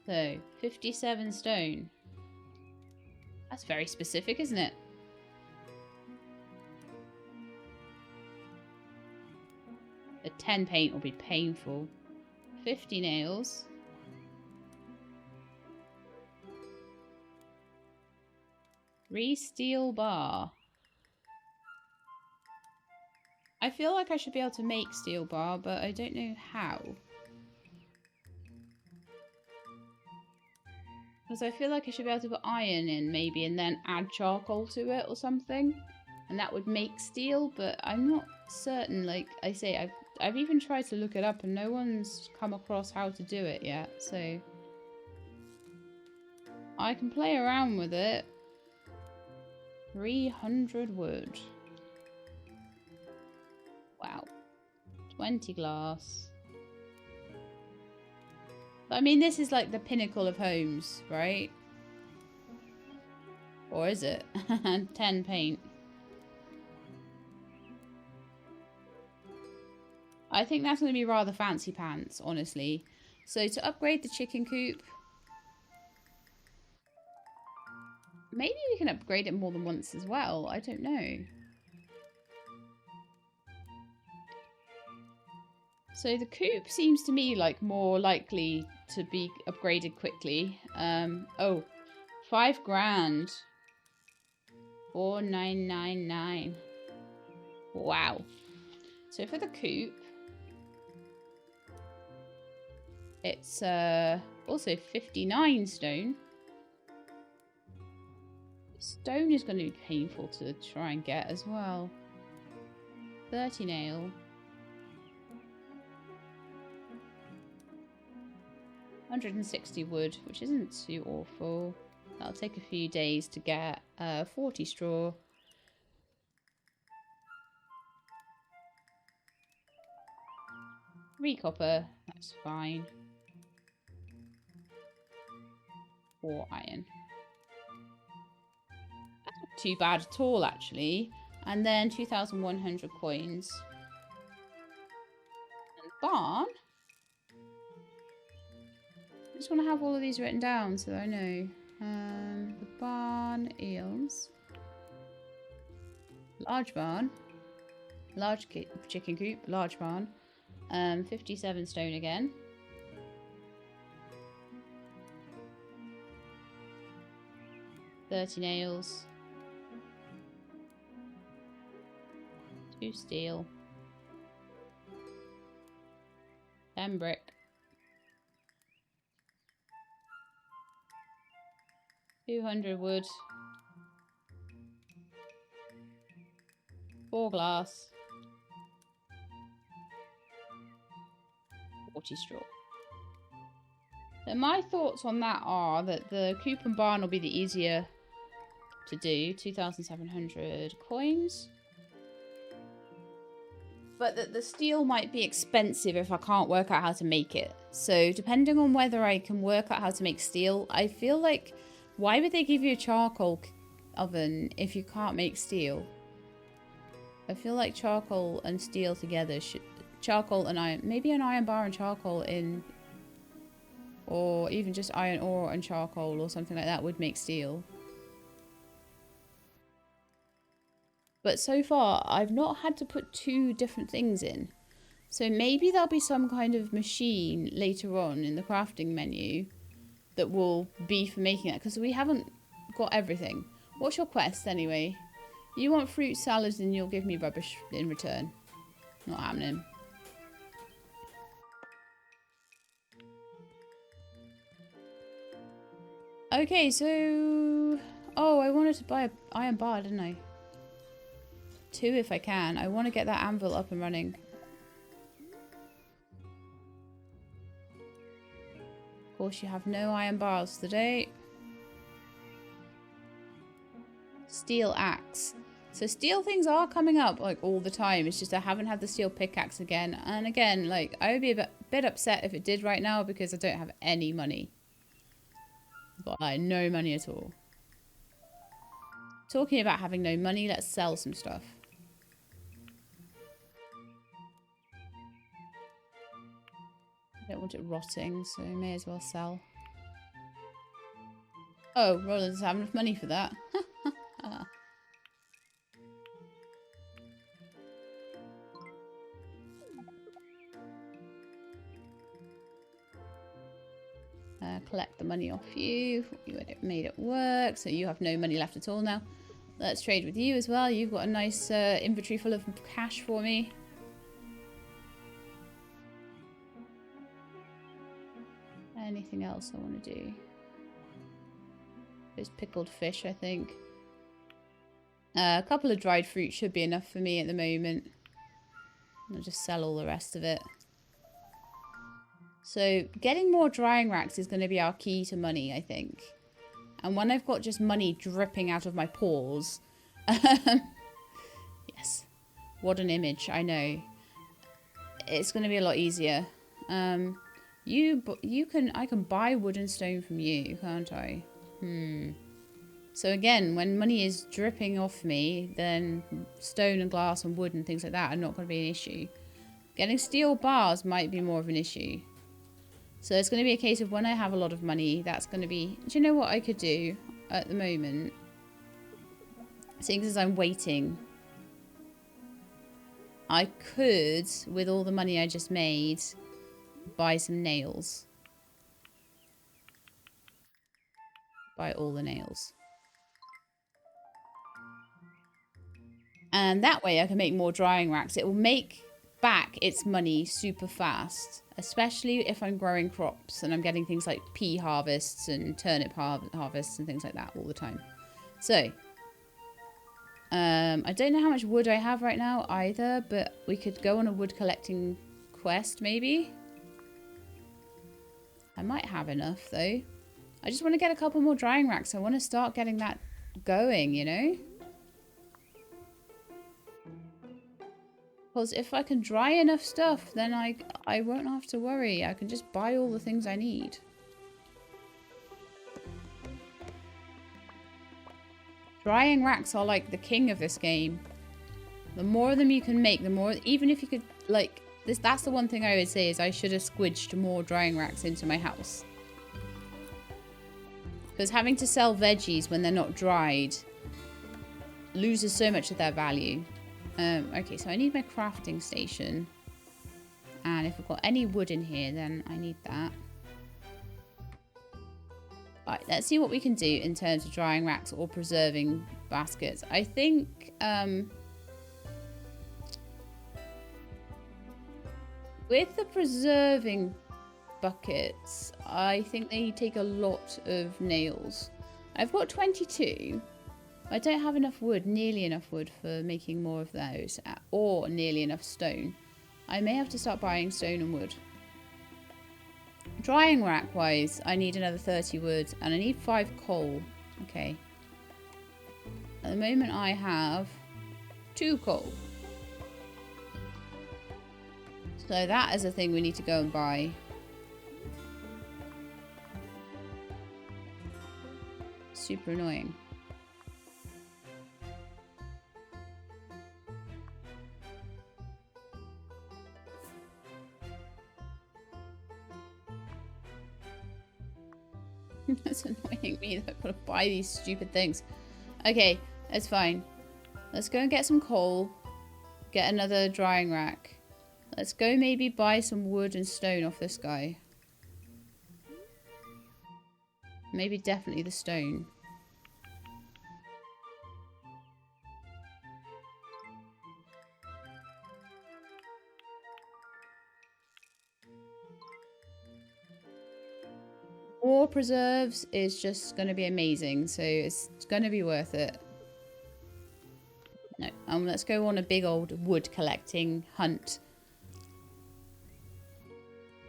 So, 57 stone. That's very specific, isn't it? The 10 paint will be painful. 50 nails. Three steel bar. I feel like I should be able to make steel bar, but I don't know how. Because I feel like I should be able to put iron in, maybe, and then add charcoal to it or something. And that would make steel, but I'm not certain. Like I say, I've even tried to look it up, and no one's come across how to do it yet. So I can play around with it. 300 wood. Wow. 20 glass. But I mean, this is like the pinnacle of homes, right? Or is it? 10 paint. I think that's going to be rather fancy pants, honestly. So to upgrade the chicken coop, maybe we can upgrade it more than once as well. I don't know. So the coop seems to me like more likely to be upgraded quickly. Oh, 5 grand. 4999. Wow. So for the coop, it's also 59 stone. Stone is going to be painful to try and get as well. 30 nail. 160 wood, which isn't too awful. That'll take a few days to get. 40 straw. Three copper, that's fine. 4 iron. That's not too bad at all, actually. And then 2,100 coins. And barn. I just want to have all of these written down so that I know. The barn, eels. Large barn. Large chicken coop, large barn. 57 stone again. $30 nails. 2 steel. 10 brick. 200 wood. 4 glass. 40 straw. So my thoughts on that are that the coop and barn will be the easier to do. 2,700 coins. But that the steel might be expensive if I can't work out how to make it. So depending on whether I can work out how to make steel, I feel like, why would they give you a charcoal oven if you can't make steel? I feel like charcoal and steel together should... Charcoal and iron. Maybe an iron bar and charcoal in... Or even just iron ore and charcoal or something like that would make steel. But so far, I've not had to put 2 different things in. So maybe there'll be some kind of machine later on in the crafting menu that will be for making that. Because we haven't got everything. What's your quest anyway? You want fruit salads and you'll give me rubbish in return. Not happening. Okay, so... Oh, I wanted to buy an iron bar, didn't I? 2 if I can. I want to get that anvil up and running. Of course, you have no iron bars today. Steel axe. So steel things are coming up like all the time. It's just I haven't had the steel pickaxe again. And again, like I would be a bit upset if it did right now because I don't have any money. Got like no money at all. Talking about having no money, let's sell some stuff. I don't want it rotting, so I may as well sell. Oh, Roland doesn't have enough money for that. Collect the money off you. You made it work, so you have no money left at all now. Let's trade with you as well. You've got a nice inventory full of cash for me. Anything else I want to do? There's pickled fish, I think. A couple of dried fruit should be enough for me at the moment. I'll just sell all the rest of it. So getting more drying racks is going to be our key to money, I think. And when I've got just money dripping out of my pores. Yes. What an image, I know. It's going to be a lot easier. I can buy wood and stone from you, can't I? So again, when money is dripping off me, then stone and glass and wood and things like that are not going to be an issue. Getting steel bars might be more of an issue. So it's going to be a case of when I have a lot of money, that's going to be... Do you know what I could do at the moment? Seeing as I'm waiting, I could, with all the money I just made, buy some nails. Buy all the nails. And that way I can make more drying racks. It will make back its money super fast, especially if I'm growing crops and I'm getting things like pea harvests and turnip harvests and things like that all the time. So I don't know how much wood I have right now either, but we could go on a wood collecting quest maybe. I might have enough though. I just want to get a couple more drying racks. I want to start getting that going, you know? Because if I can dry enough stuff, then I won't have to worry. I can just buy all the things I need. Drying racks are like the king of this game. The more of them you can make, the more... Even if you could, like... That's the one thing I would say is I should have squidged more drying racks into my house. Because having to sell veggies when they're not dried loses so much of their value. Okay, so I need my crafting station. And if I've got any wood in here, then I need that. Alright, let's see what we can do in terms of drying racks or preserving baskets. I think, with the preserving buckets, I think they take a lot of nails. I've got 22. I don't have enough wood, nearly enough wood for making more of those, or nearly enough stone. I may have to start buying stone and wood. Drying rack wise, I need another 30 wood and I need 5 coal. Okay. At the moment I have 2 coal. So that is a thing we need to go and buy. Super annoying. That's annoying me that I've got to buy these stupid things. Okay, that's fine. Let's go and get some coal. Get another drying rack. Let's go maybe buy some wood and stone off this guy. Maybe definitely the stone. More preserves is just going to be amazing, so it's going to be worth it. No, let's go on a big old wood collecting hunt.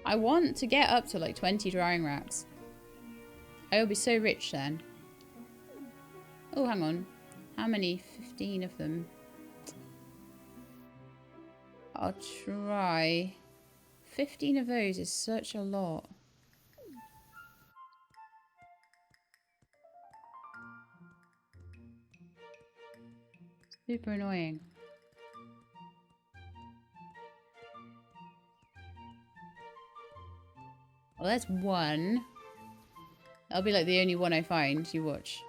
I want to get up to like 20 drying racks. I will be so rich then. Oh, hang on. How many? 15 of them. I'll try. 15 of those is such a lot. Super annoying. Well, that's one. That'll be like the only one I find. You watch.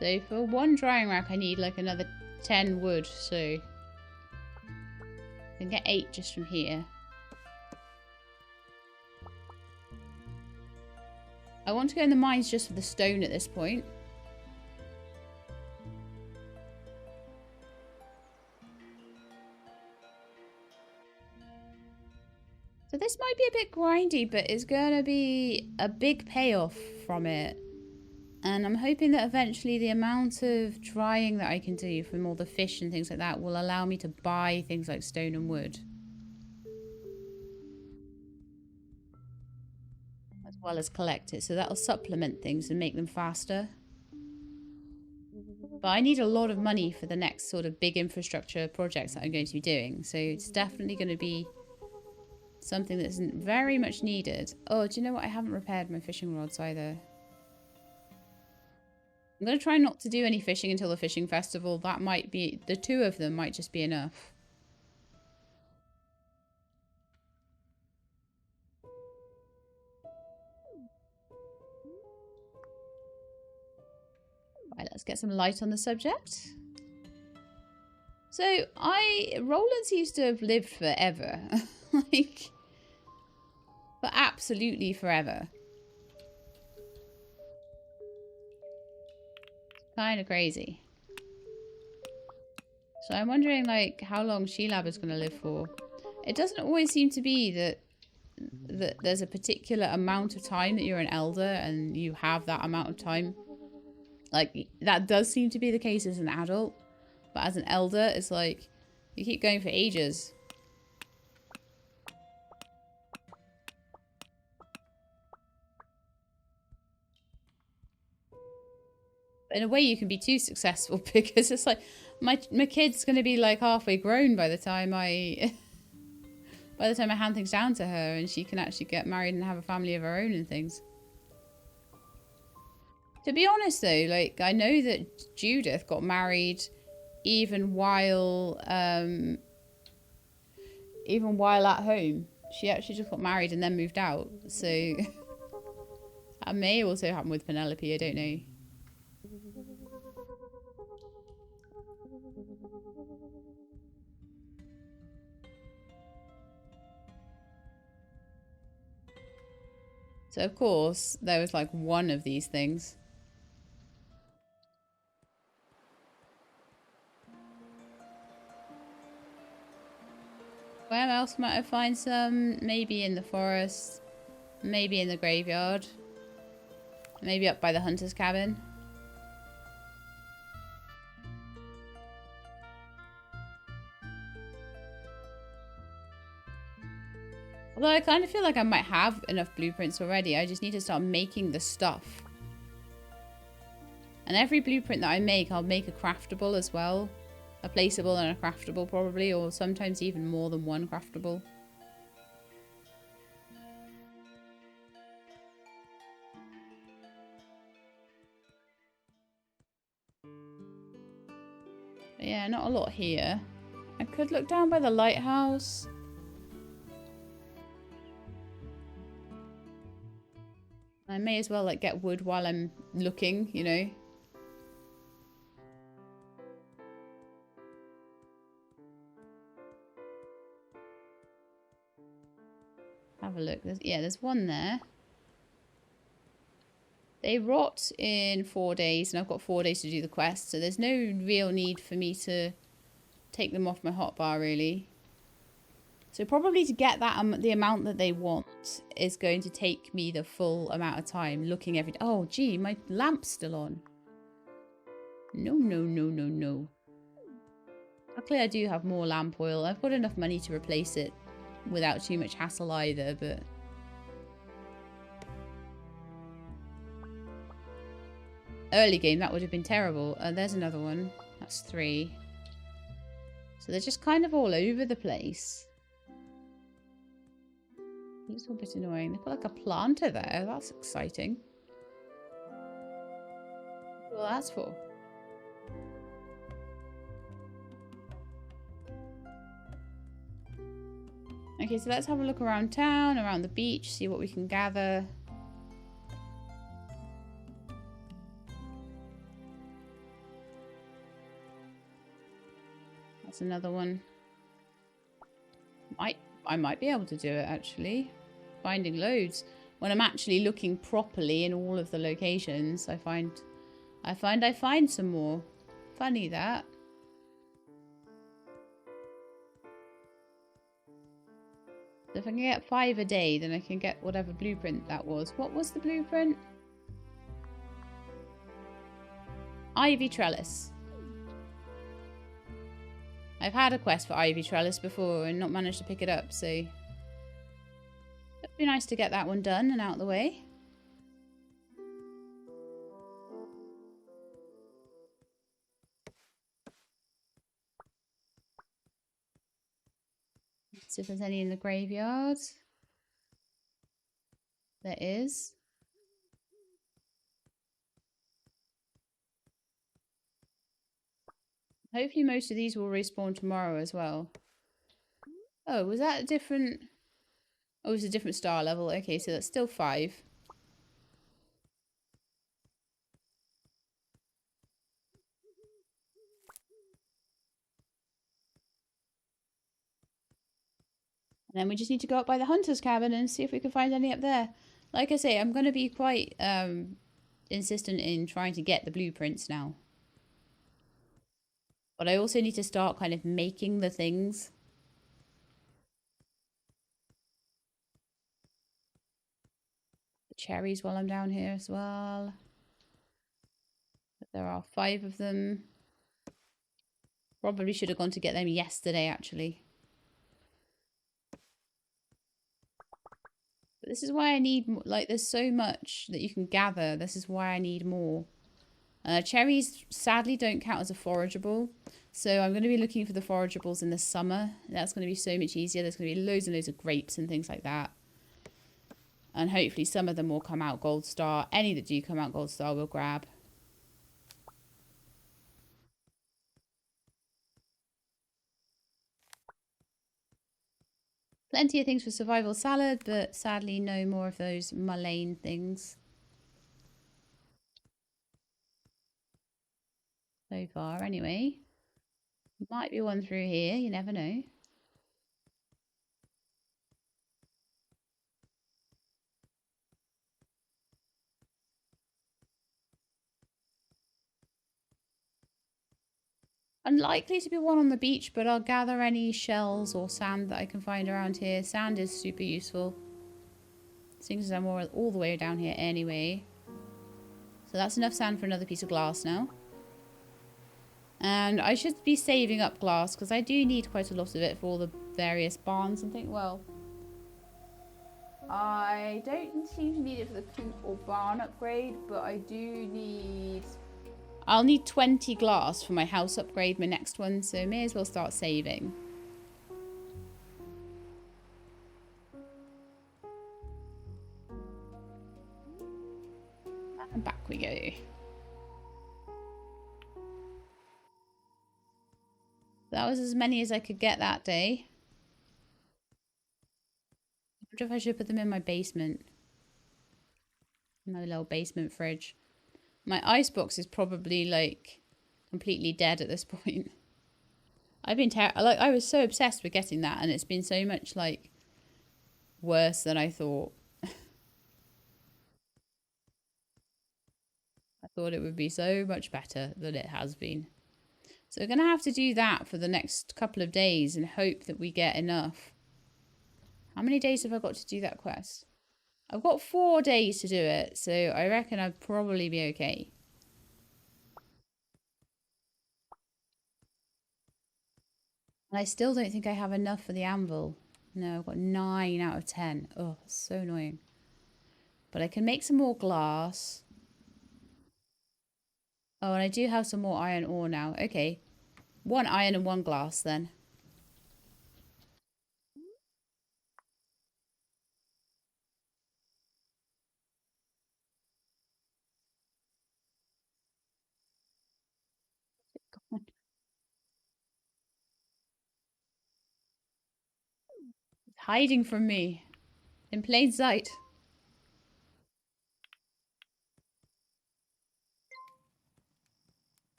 So for one drying rack, I need like another 10 wood, so I can get 8 just from here. I want to go in the mines just for the stone at this point. So this might be a bit grindy, but it's going to be a big payoff from it. And I'm hoping that eventually the amount of drying that I can do from all the fish and things like that will allow me to buy things like stone and wood. As well as collect it. So that'll supplement things and make them faster. But I need a lot of money for the next sort of big infrastructure projects that I'm going to be doing. So it's definitely going to be something that isn't very much needed. Oh, do you know what? I haven't repaired my fishing rods either. I'm going to try not to do any fishing until the fishing festival. That might be... The 2 of them might just be enough. Right, let's get some light on the subject. So, Roland seems to have lived forever. Like, for absolutely forever. Kind of crazy. So I'm wondering, like, how long Sheilab is going to live for. It doesn't always seem to be that there's a particular amount of time that you're an elder and you have that amount of time. Like, that does seem to be the case as an adult. But as an elder, it's like, you keep going for ages. In a way, you can be too successful because it's like, my kid's going to be like halfway grown by the time I hand things down to her and she can actually get married and have a family of her own and things. To be honest though, like, I know that Judith got married even while at home. She actually just got married and then moved out. So that may also happen with Penelope, I don't know. So of course, there was like one of these things. Where else might I find some? Maybe in the forest. Maybe in the graveyard. Maybe up by the hunter's cabin. Although I kind of feel like I might have enough blueprints already. I just need to start making the stuff. And every blueprint that I make, I'll make a craftable as well. A placeable and a craftable probably. Or sometimes even more than one craftable. But yeah, not a lot here. I could look down by the lighthouse. I may as well like get wood while I'm looking, you know. Have a look. There's one there. They rot in 4 days, and I've got 4 days to do the quest, so there's no real need for me to take them off my hotbar, really. So probably to get that the amount that they want is going to take me the full amount of time looking every... Oh, gee, my lamp's still on. No, no, no, no, no. Luckily, I do have more lamp oil. I've got enough money to replace it without too much hassle either, but... Early game, that would have been terrible. There's another one. That's 3. So they're just kind of all over the place. It's a bit annoying. They've got like a planter there. That's exciting. Well, that's for. Okay, so let's have a look around town, around the beach, see what we can gather. That's another one. I might be able to do it actually. Finding loads. When I'm actually looking properly in all of the locations, I find some more. Funny that. So if I can get 5 a day, then I can get whatever blueprint that was. What was the blueprint? Ivy trellis. I've had a quest for ivy trellis before and not managed to pick it up, so it'd be nice to get that one done and out of the way. See if there's any in the graveyard. There is. Hopefully most of these will respawn tomorrow as well. Oh, was that a different... Oh, it's a different star level. Okay, so that's still 5. And then we just need to go up by the hunter's cabin and see if we can find any up there. Like I say, I'm going to be quite insistent in trying to get the blueprints now. But I also need to start kind of making the things. The cherries while I'm down here as well. But there are 5 of them. Probably should have gone to get them yesterday, actually. But this is why I need, like, there's so much that you can gather. This is why I need more. Cherries, sadly, don't count as a forageable. So I'm going to be looking for the forageables in the summer. That's going to be so much easier. There's going to be loads and loads of grapes and things like that. And hopefully some of them will come out Gold Star. Any that do come out Gold Star we'll grab. Plenty of things for survival salad, but sadly no more of those mullein things. So far, anyway. Might be one through here, you never know. Unlikely to be one on the beach, but I'll gather any shells or sand that I can find around here. Sand is super useful. Seeing as I'm all the way down here anyway. So that's enough sand for another piece of glass now. And I should be saving up glass because I do need quite a lot of it for all the various barns and things. Well, I don't seem to need it for the coop or barn upgrade, but I do need... I'll need 20 glass for my house upgrade, my next one, so may as well start saving. And back we go. That was as many as I could get that day. I wonder if I should put them in my basement. My little basement fridge. My icebox is probably like completely dead at this point. I've been I was so obsessed with getting that, and it's been so much like worse than I thought. I thought it would be so much better than it has been. So we're going to have to do that for the next couple of days and hope that we get enough. How many days have I got to do that quest? I've got 4 days to do it, so I reckon I'd probably be okay. And I still don't think I have enough for the anvil. No, I've got 9 out of 10. Oh, so annoying. But I can make some more glass. Oh, and I do have some more iron ore now. Okay. 1 iron and 1 glass then. Hiding from me. In plain sight.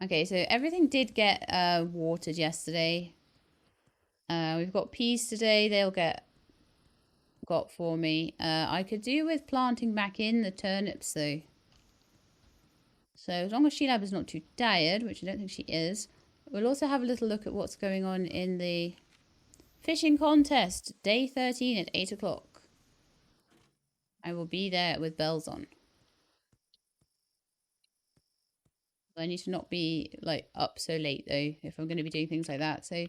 Okay, so everything did get watered yesterday. We've got peas today. They'll get got for me. I could do with planting back in the turnips though. So as long as Sheila is not too tired, which I don't think she is, we'll also have a little look at what's going on in the fishing contest. Day 13 at 8 o'clock. I will be there with bells on. I need to not be like up so late though if I'm going to be doing things like that. So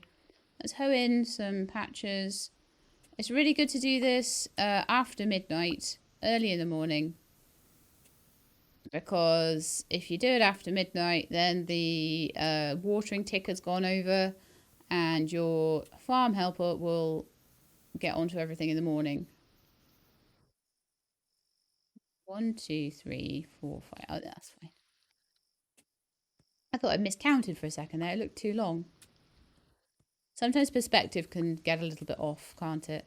let's hoe in some patches. It's really good to do this after midnight, early in the morning. Because if you do it after midnight, then the watering ticker's gone over and your farm helper will get onto everything in the morning. 1, 2, 3, 4, 5. Oh, that's fine. I thought I miscounted for a second there. It looked too long. Sometimes perspective can get a little bit off, can't it?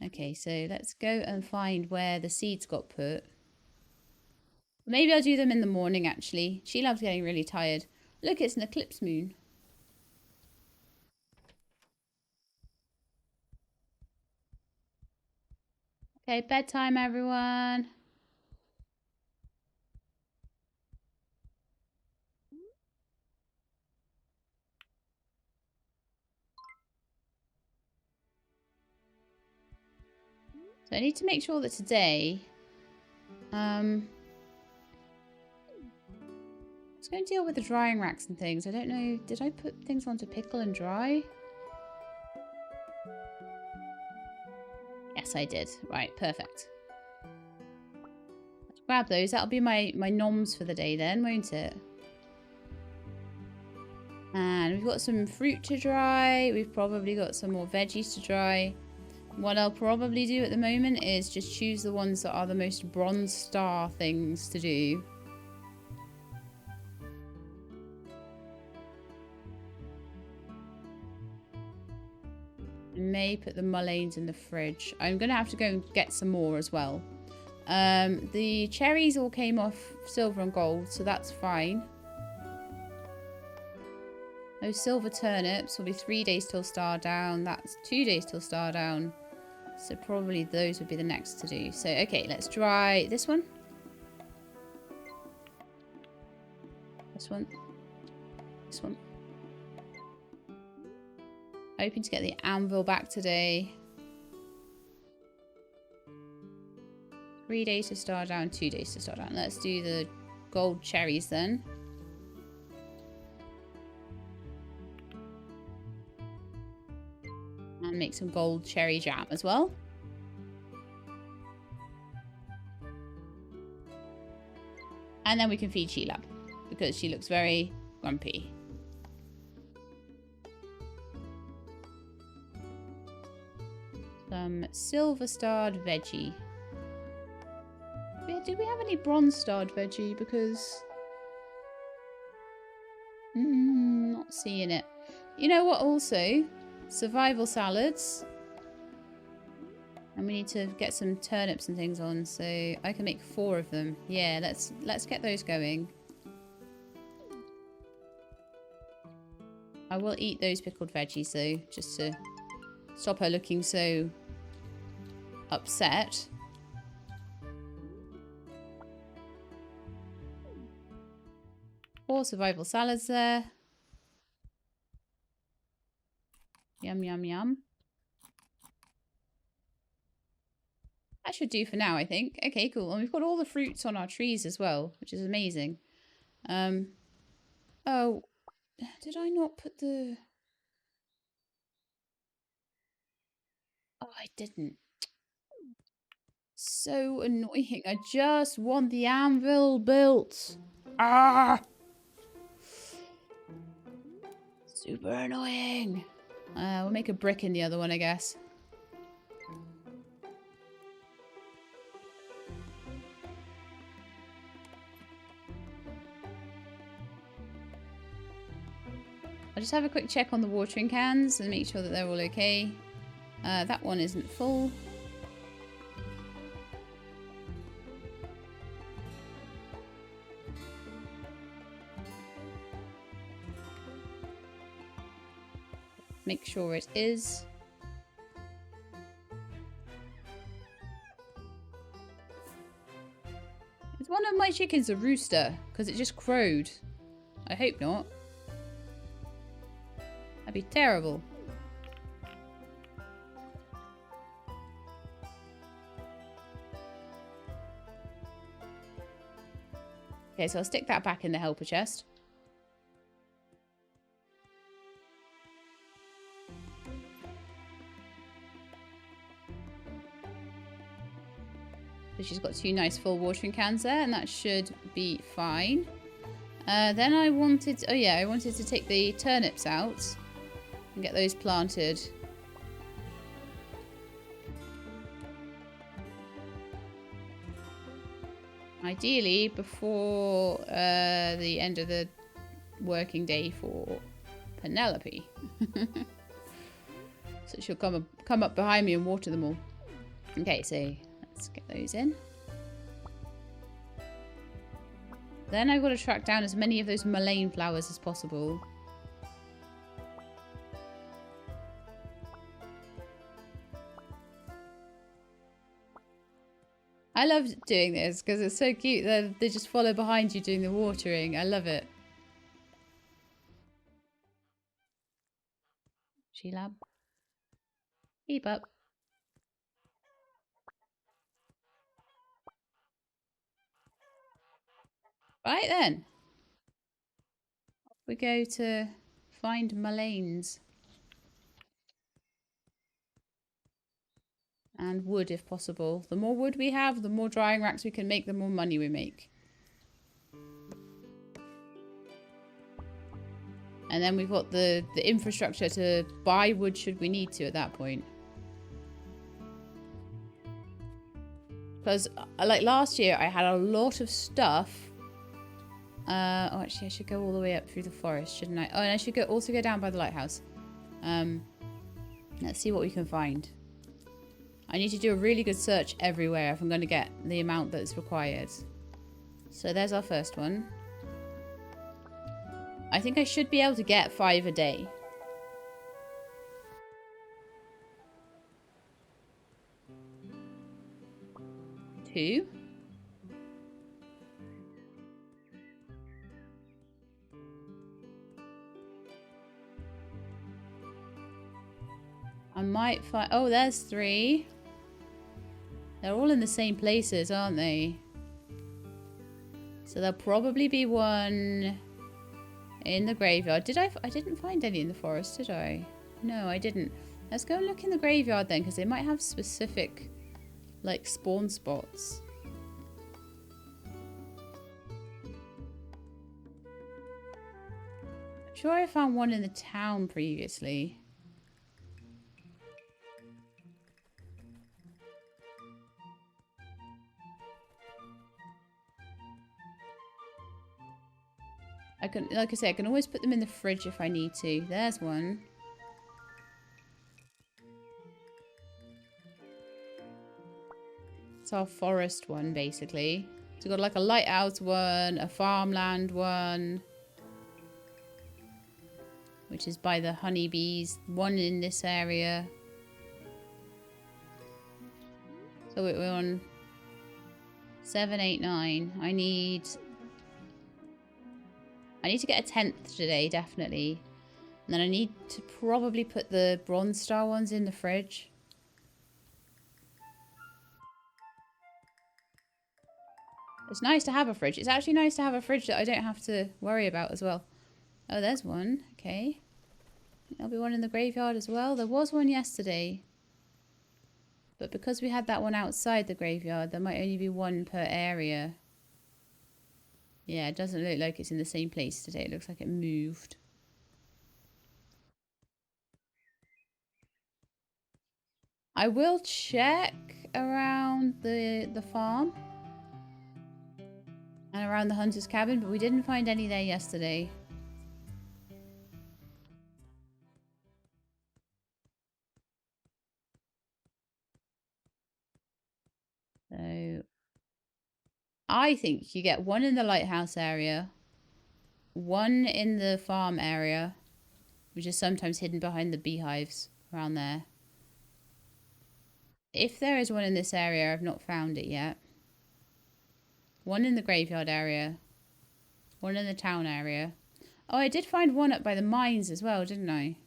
Okay, so let's go and find where the seeds got put. Maybe I'll do them in the morning, actually. She loves getting really tired. Look, it's an eclipse moon. Okay, bedtime, everyone. So I need to make sure that today, let's go and deal with the drying racks and things. I don't know, did I put things onto pickle and dry? Yes, I did. Right, perfect. Let's grab those. That'll be my noms for the day then, won't it? And we've got some fruit to dry. We've probably got some more veggies to dry. What I'll probably do at the moment is just choose the ones that are the most bronze star things to do. I may put the mulleins in the fridge. I'm going to have to go and get some more as well. The cherries all came off silver and gold, so that's fine. Those silver turnips will be 3 days till star down. That's 2 days till star down. So probably those would be the next to do. So, okay, let's dry this one. This one. This one. Hoping to get the anvil back today. 3 days to star down, 2 days to star down. Let's do the gold cherries then. And make some gold cherry jam as well. And then we can feed Sheila because she looks very grumpy. Some silver starred veggie. Do we have any bronze starred veggie? Because not seeing it. You know what also? Survival salads. And we need to get some turnips and things on, so I can make 4 of them. Yeah, let's get those going. I will eat those pickled veggies though, just to stop her looking so upset. Four survival salads there. Yum, yum, yum. That should do for now, I think. Okay, cool. And we've got all the fruits on our trees as well, which is amazing. Oh, did I not put the... Oh, I didn't. So annoying. I just want the anvil built. Ah! Super annoying. We'll make a brick in the other one, I guess. I'll just have a quick check on the watering cans and make sure that they're all okay. That one isn't full. Make sure it is. Is one of my chickens a rooster? Because it just crowed. I hope not. That'd be terrible. Okay, so I'll stick that back in the helper chest. So she's got 2 nice full watering cans there, and that should be fine. Then I wanted... Oh yeah, I wanted to take the turnips out and get those planted. Ideally, before the end of the working day for Penelope. So she'll come up behind me and water them all. Okay, so let's get those in. Then I've got to track down as many of those mullein flowers as possible. I love doing this because it's so cute. They just follow behind you doing the watering. I love it. She-lab. Keep up. Right then. We go to find mulleins. And wood if possible. The more wood we have, the more drying racks we can make, the more money we make. And then we've got the infrastructure to buy wood should we need to at that point. Because like last year, I had a lot of stuff. Oh, actually, I should go all the way up through the forest, shouldn't I? Oh, and I should also go down by the lighthouse. Let's see what we can find. I need to do a really good search everywhere if I'm going to get the amount that's required. So there's our first one. I think I should be able to get 5 a day. Two. I might find... Oh, there's 3. They're all in the same places, aren't they? So there'll probably be one in the graveyard. I didn't find any in the forest, did I? No, I didn't. Let's go and look in the graveyard then, because they might have specific, like, spawn spots. I'm sure I found one in the town previously. Like I say, I can always put them in the fridge if I need to. There's one. It's our forest one, basically. So we've got like a lighthouse one, a farmland one, which is by the honeybees. One in this area. So we're on 7, 8, 9. I need to get a 10th today, definitely. And then I need to probably put the Bronze Star ones in the fridge. It's nice to have a fridge. It's actually nice to have a fridge that I don't have to worry about as well. Oh, there's one. Okay. There'll be one in the graveyard as well. There was one yesterday. But because we had that one outside the graveyard, there might only be one per area. Yeah, it doesn't look like it's in the same place today. It looks like it moved. I will check around the farm. And around the hunter's cabin, but we didn't find any there yesterday. So I think you get one in the lighthouse area, one in the farm area, which is sometimes hidden behind the beehives around there. If there is one in this area, I've not found it yet. One in the graveyard area, one in the town area. Oh, I did find one up by the mines as well, didn't I?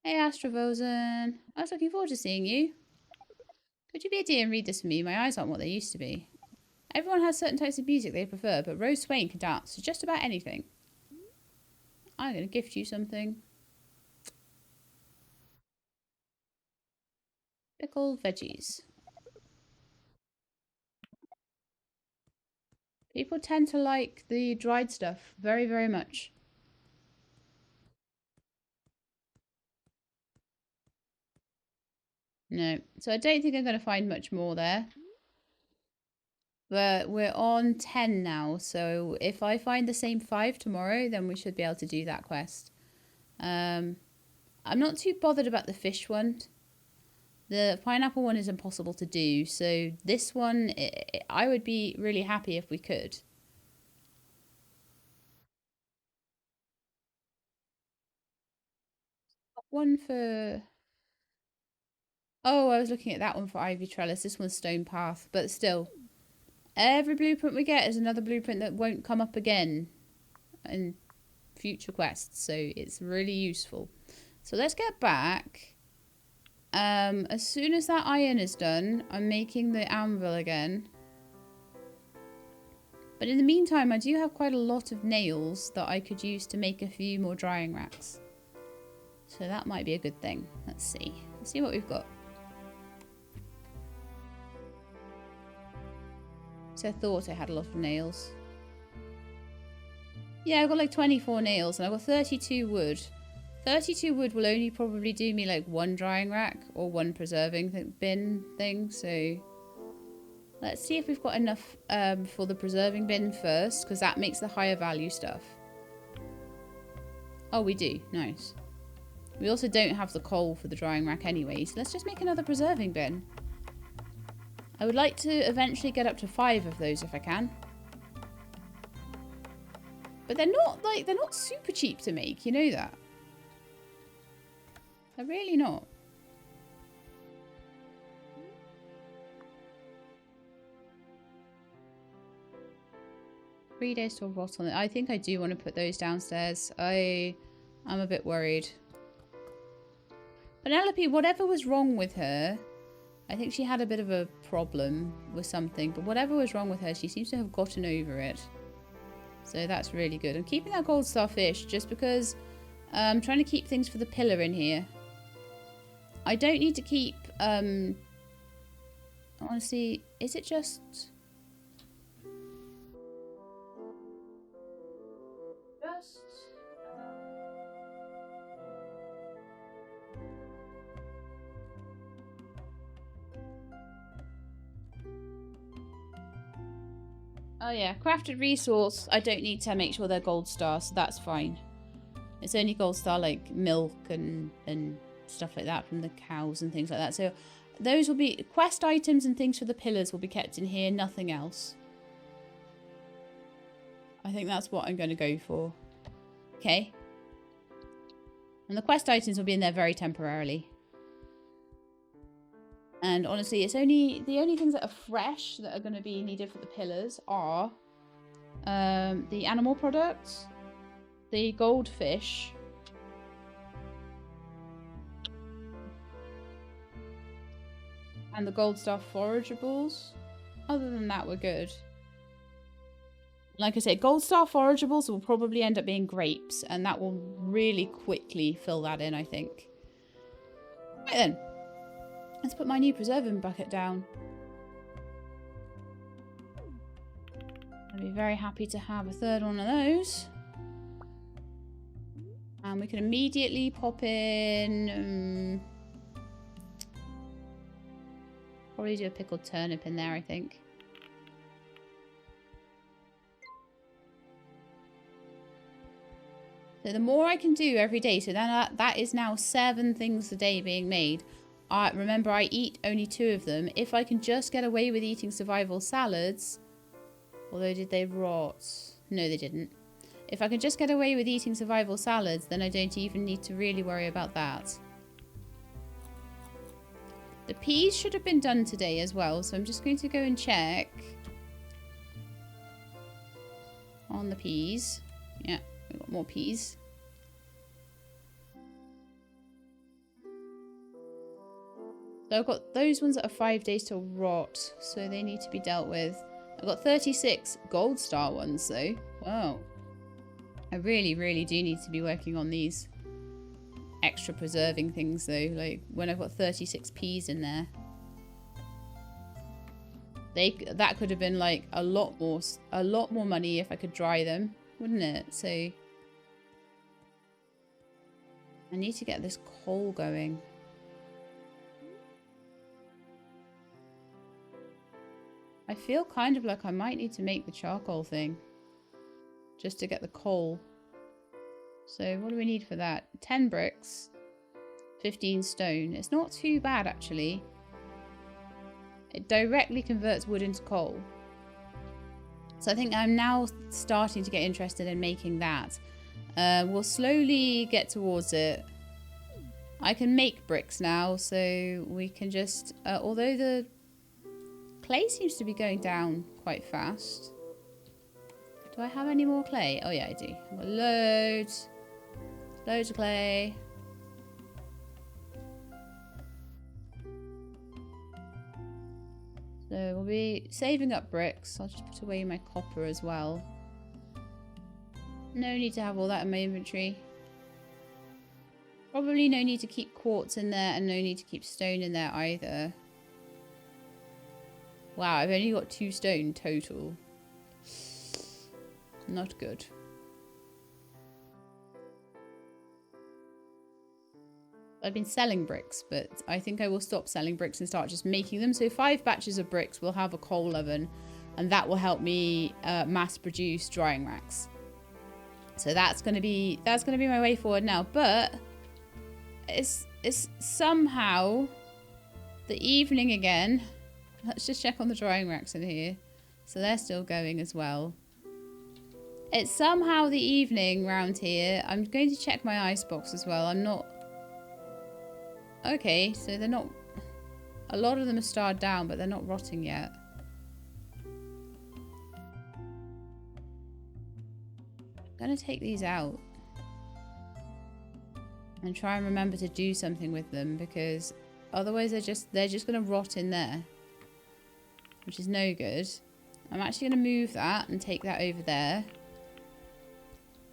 Hey, Astrovosen. I was looking forward to seeing you. Could you be a dear and read this for me? My eyes aren't what they used to be. Everyone has certain types of music they prefer, but Rose Swain can dance to just about anything. I'm going to gift you something. Pickled veggies. People tend to like the dried stuff very, very much. No. So I don't think I'm going to find much more there. But we're on 10 now, so if I find the same 5 tomorrow, then we should be able to do that quest. I'm not too bothered about the fish one. The pineapple one is impossible to do, so this one, I would be really happy if we could. One for... Oh, I was looking at that one for Ivy Trellis. This one's Stone Path, but still. Every blueprint we get is another blueprint that won't come up again in future quests, so it's really useful. So let's get back. As soon as that iron is done, I'm making the anvil again. But in the meantime, I do have quite a lot of nails that I could use to make a few more drying racks. So that might be a good thing. Let's see. Let's see what we've got. So I thought I had a lot of nails. Yeah, I've got like 24 nails and I've got 32 wood. 32 wood will only probably do me like 1 drying rack or 1 preserving bin thing. So let's see if we've got enough for the preserving bin first, because that makes the higher value stuff. Oh, we do. Nice. We also don't have the coal for the drying rack anyway, so let's just make another preserving bin. I would like to eventually get up to 5 of those if I can. But they're not super cheap to make, you know that? They're really not. Three days to rot on it. I think I do want to put those downstairs. I'm a bit worried. Penelope, whatever was wrong with her, I think she had a bit of a problem with something, but whatever was wrong with her, she seems to have gotten over it. So that's really good. I'm keeping that gold starfish just because I'm trying to keep things for the pillar in here. I don't need to keep, I want to see, is it just... Oh yeah, crafted resource. I don't need to make sure they're gold star, so that's fine. It's only gold star like milk and stuff like that from the cows and things like that. So those will be quest items and things for the pillars will be kept in here, nothing else. I think that's what I'm going to go for. Okay. And the quest items will be in there very temporarily. And honestly, it's only the only things that are fresh that are going to be needed for the pillars are the animal products, the goldfish, and the gold star forageables. Other than that, we're good. Like I said, gold star forageables will probably end up being grapes, and that will really quickly fill that in, I think. Right then. Let's put my new preserving bucket down. I'd be very happy to have a third one of those. And we can immediately pop in... probably do a pickled turnip in there, I think. So the more I can do every day, so then that is now 7 things a day being made. Remember, I eat only 2 of them. If I can just get away with eating survival salads... Although, did they rot? No, they didn't. If I can just get away with eating survival salads, then I don't even need to really worry about that. The peas should have been done today as well, so I'm just going to go and check on the peas. Yeah, we've got more peas. So I've got those ones that are 5 days to rot, so they need to be dealt with. I've got 36 gold star ones though. Wow. I really, really do need to be working on these extra preserving things though. Like when I've got 36 peas in there. That could have been like a lot more money if I could dry them, wouldn't it? So I need to get this coal going. I feel kind of like I might need to make the charcoal thing. Just to get the coal. So what do we need for that? 10 bricks. 15 stone. It's not too bad, actually. It directly converts wood into coal. So I think I'm now starting to get interested in making that. We'll slowly get towards it. I can make bricks now, so we can just... although the clay seems to be going down quite fast. Do I have any more clay? Oh yeah, I do. I've got loads. Loads of clay. So we'll be saving up bricks. I'll just put away my copper as well. No need to have all that in my inventory. Probably no need to keep quartz in there and no need to keep stone in there either. Wow, I've only got 2 stone total. Not good. I've been selling bricks, but I think I will stop selling bricks and start just making them. So 5 batches of bricks will have a coal oven, and that will help me mass produce drying racks. So that's gonna be my way forward now. But it's somehow the evening again. Let's just check on the drying racks in here. So they're still going as well. It's somehow the evening round here. I'm going to check my icebox as well. I'm not... Okay, so they're not... A lot of them are starred down, but they're not rotting yet. I'm going to take these out. And try and remember to do something with them, because otherwise they're just going to rot in there. Which is no good. I'm actually going to move that and take that over there.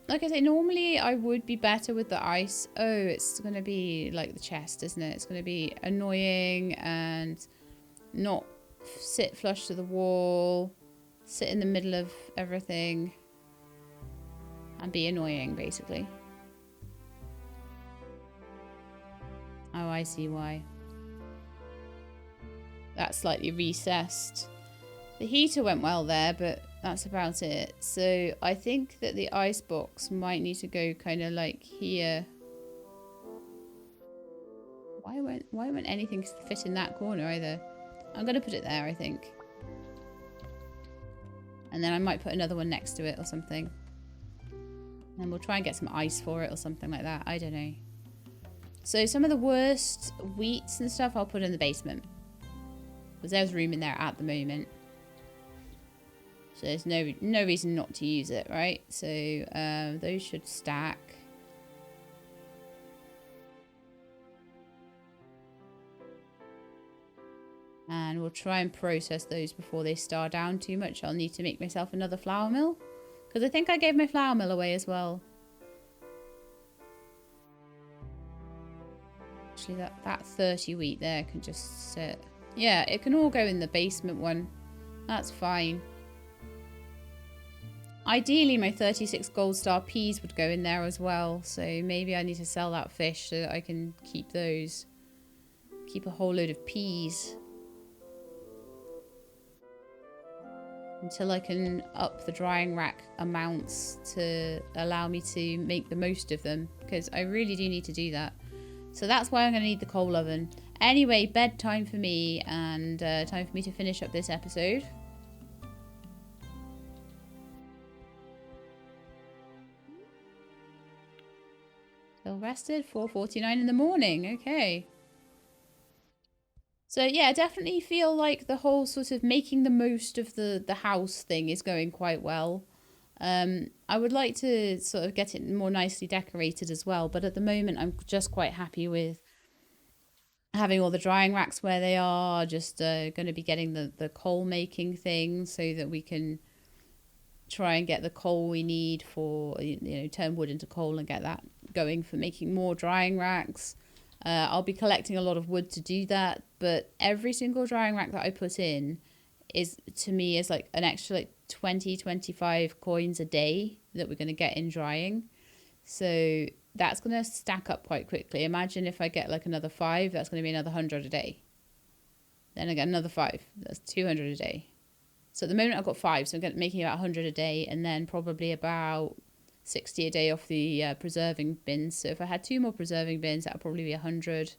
Like I say, normally I would be better with the ice. Oh, it's going to be like the chest, isn't it? It's going to be annoying and not sit flush to the wall. Sit in the middle of everything. And be annoying, basically. Oh, I see why. That's slightly recessed. The heater went well there, but that's about it. So I think that the ice box might need to go kind of like here. Why won't anything fit in that corner either? I'm going to put it there, I think. And then I might put another one next to it or something. And we'll try and get some ice for it or something like that. I don't know. So some of the worst wheats and stuff I'll put in the basement. Because there's room in there at the moment. So there's no reason not to use it, right? So those should stack. And we'll try and process those before they star down too much. I'll need to make myself another flour mill. Because I think I gave my flour mill away as well. Actually, that 30 wheat there can just sit. Yeah, it can all go in the basement one. That's fine. Ideally, my 36 gold star peas would go in there as well. So maybe I need to sell that fish so that I can keep those. Keep a whole load of peas. Until I can up the drying rack amounts to allow me to make the most of them. Because I really do need to do that. So that's why I'm going to need the coal oven. Anyway, bedtime for me. And time for me to finish up this episode. Still rested. 4:49 in the morning. Okay. So yeah, I definitely feel like the whole sort of making the most of the house thing is going quite well. I would like to sort of get it more nicely decorated as well, but at the moment I'm just quite happy with having all the drying racks where they are, just going to be getting the coal making thing so that we can try and get the coal we need for, turn wood into coal and get that going for making more drying racks. I'll be collecting a lot of wood to do that, but every single drying rack that I put in is, to me, is like an extra like 20-25 coins a day that we're going to get in drying. So that's going to stack up quite quickly. Imagine if I get like another 5, that's going to be another 100 a day. Then I get another 5, that's 200 a day. So at the moment I've got 5, so I'm making about 100 a day, and then probably about 60 a day off the preserving bins. So if I had 2 more preserving bins, that would probably be 100.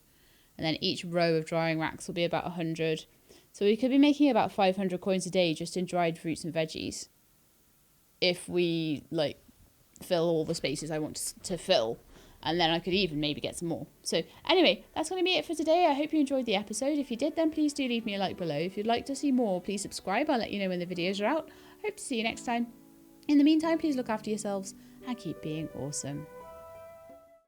And then each row of drying racks will be about 100. So we could be making about 500 coins a day just in dried fruits and veggies, if we like fill all the spaces I want to fill. And then I could even maybe get some more. So anyway, that's going to be it for today. I hope you enjoyed the episode. If you did, then please do leave me a like below. If you'd like to see more, please subscribe. I'll let you know when the videos are out. Hope to see you next time. In the meantime, please look after yourselves and keep being awesome.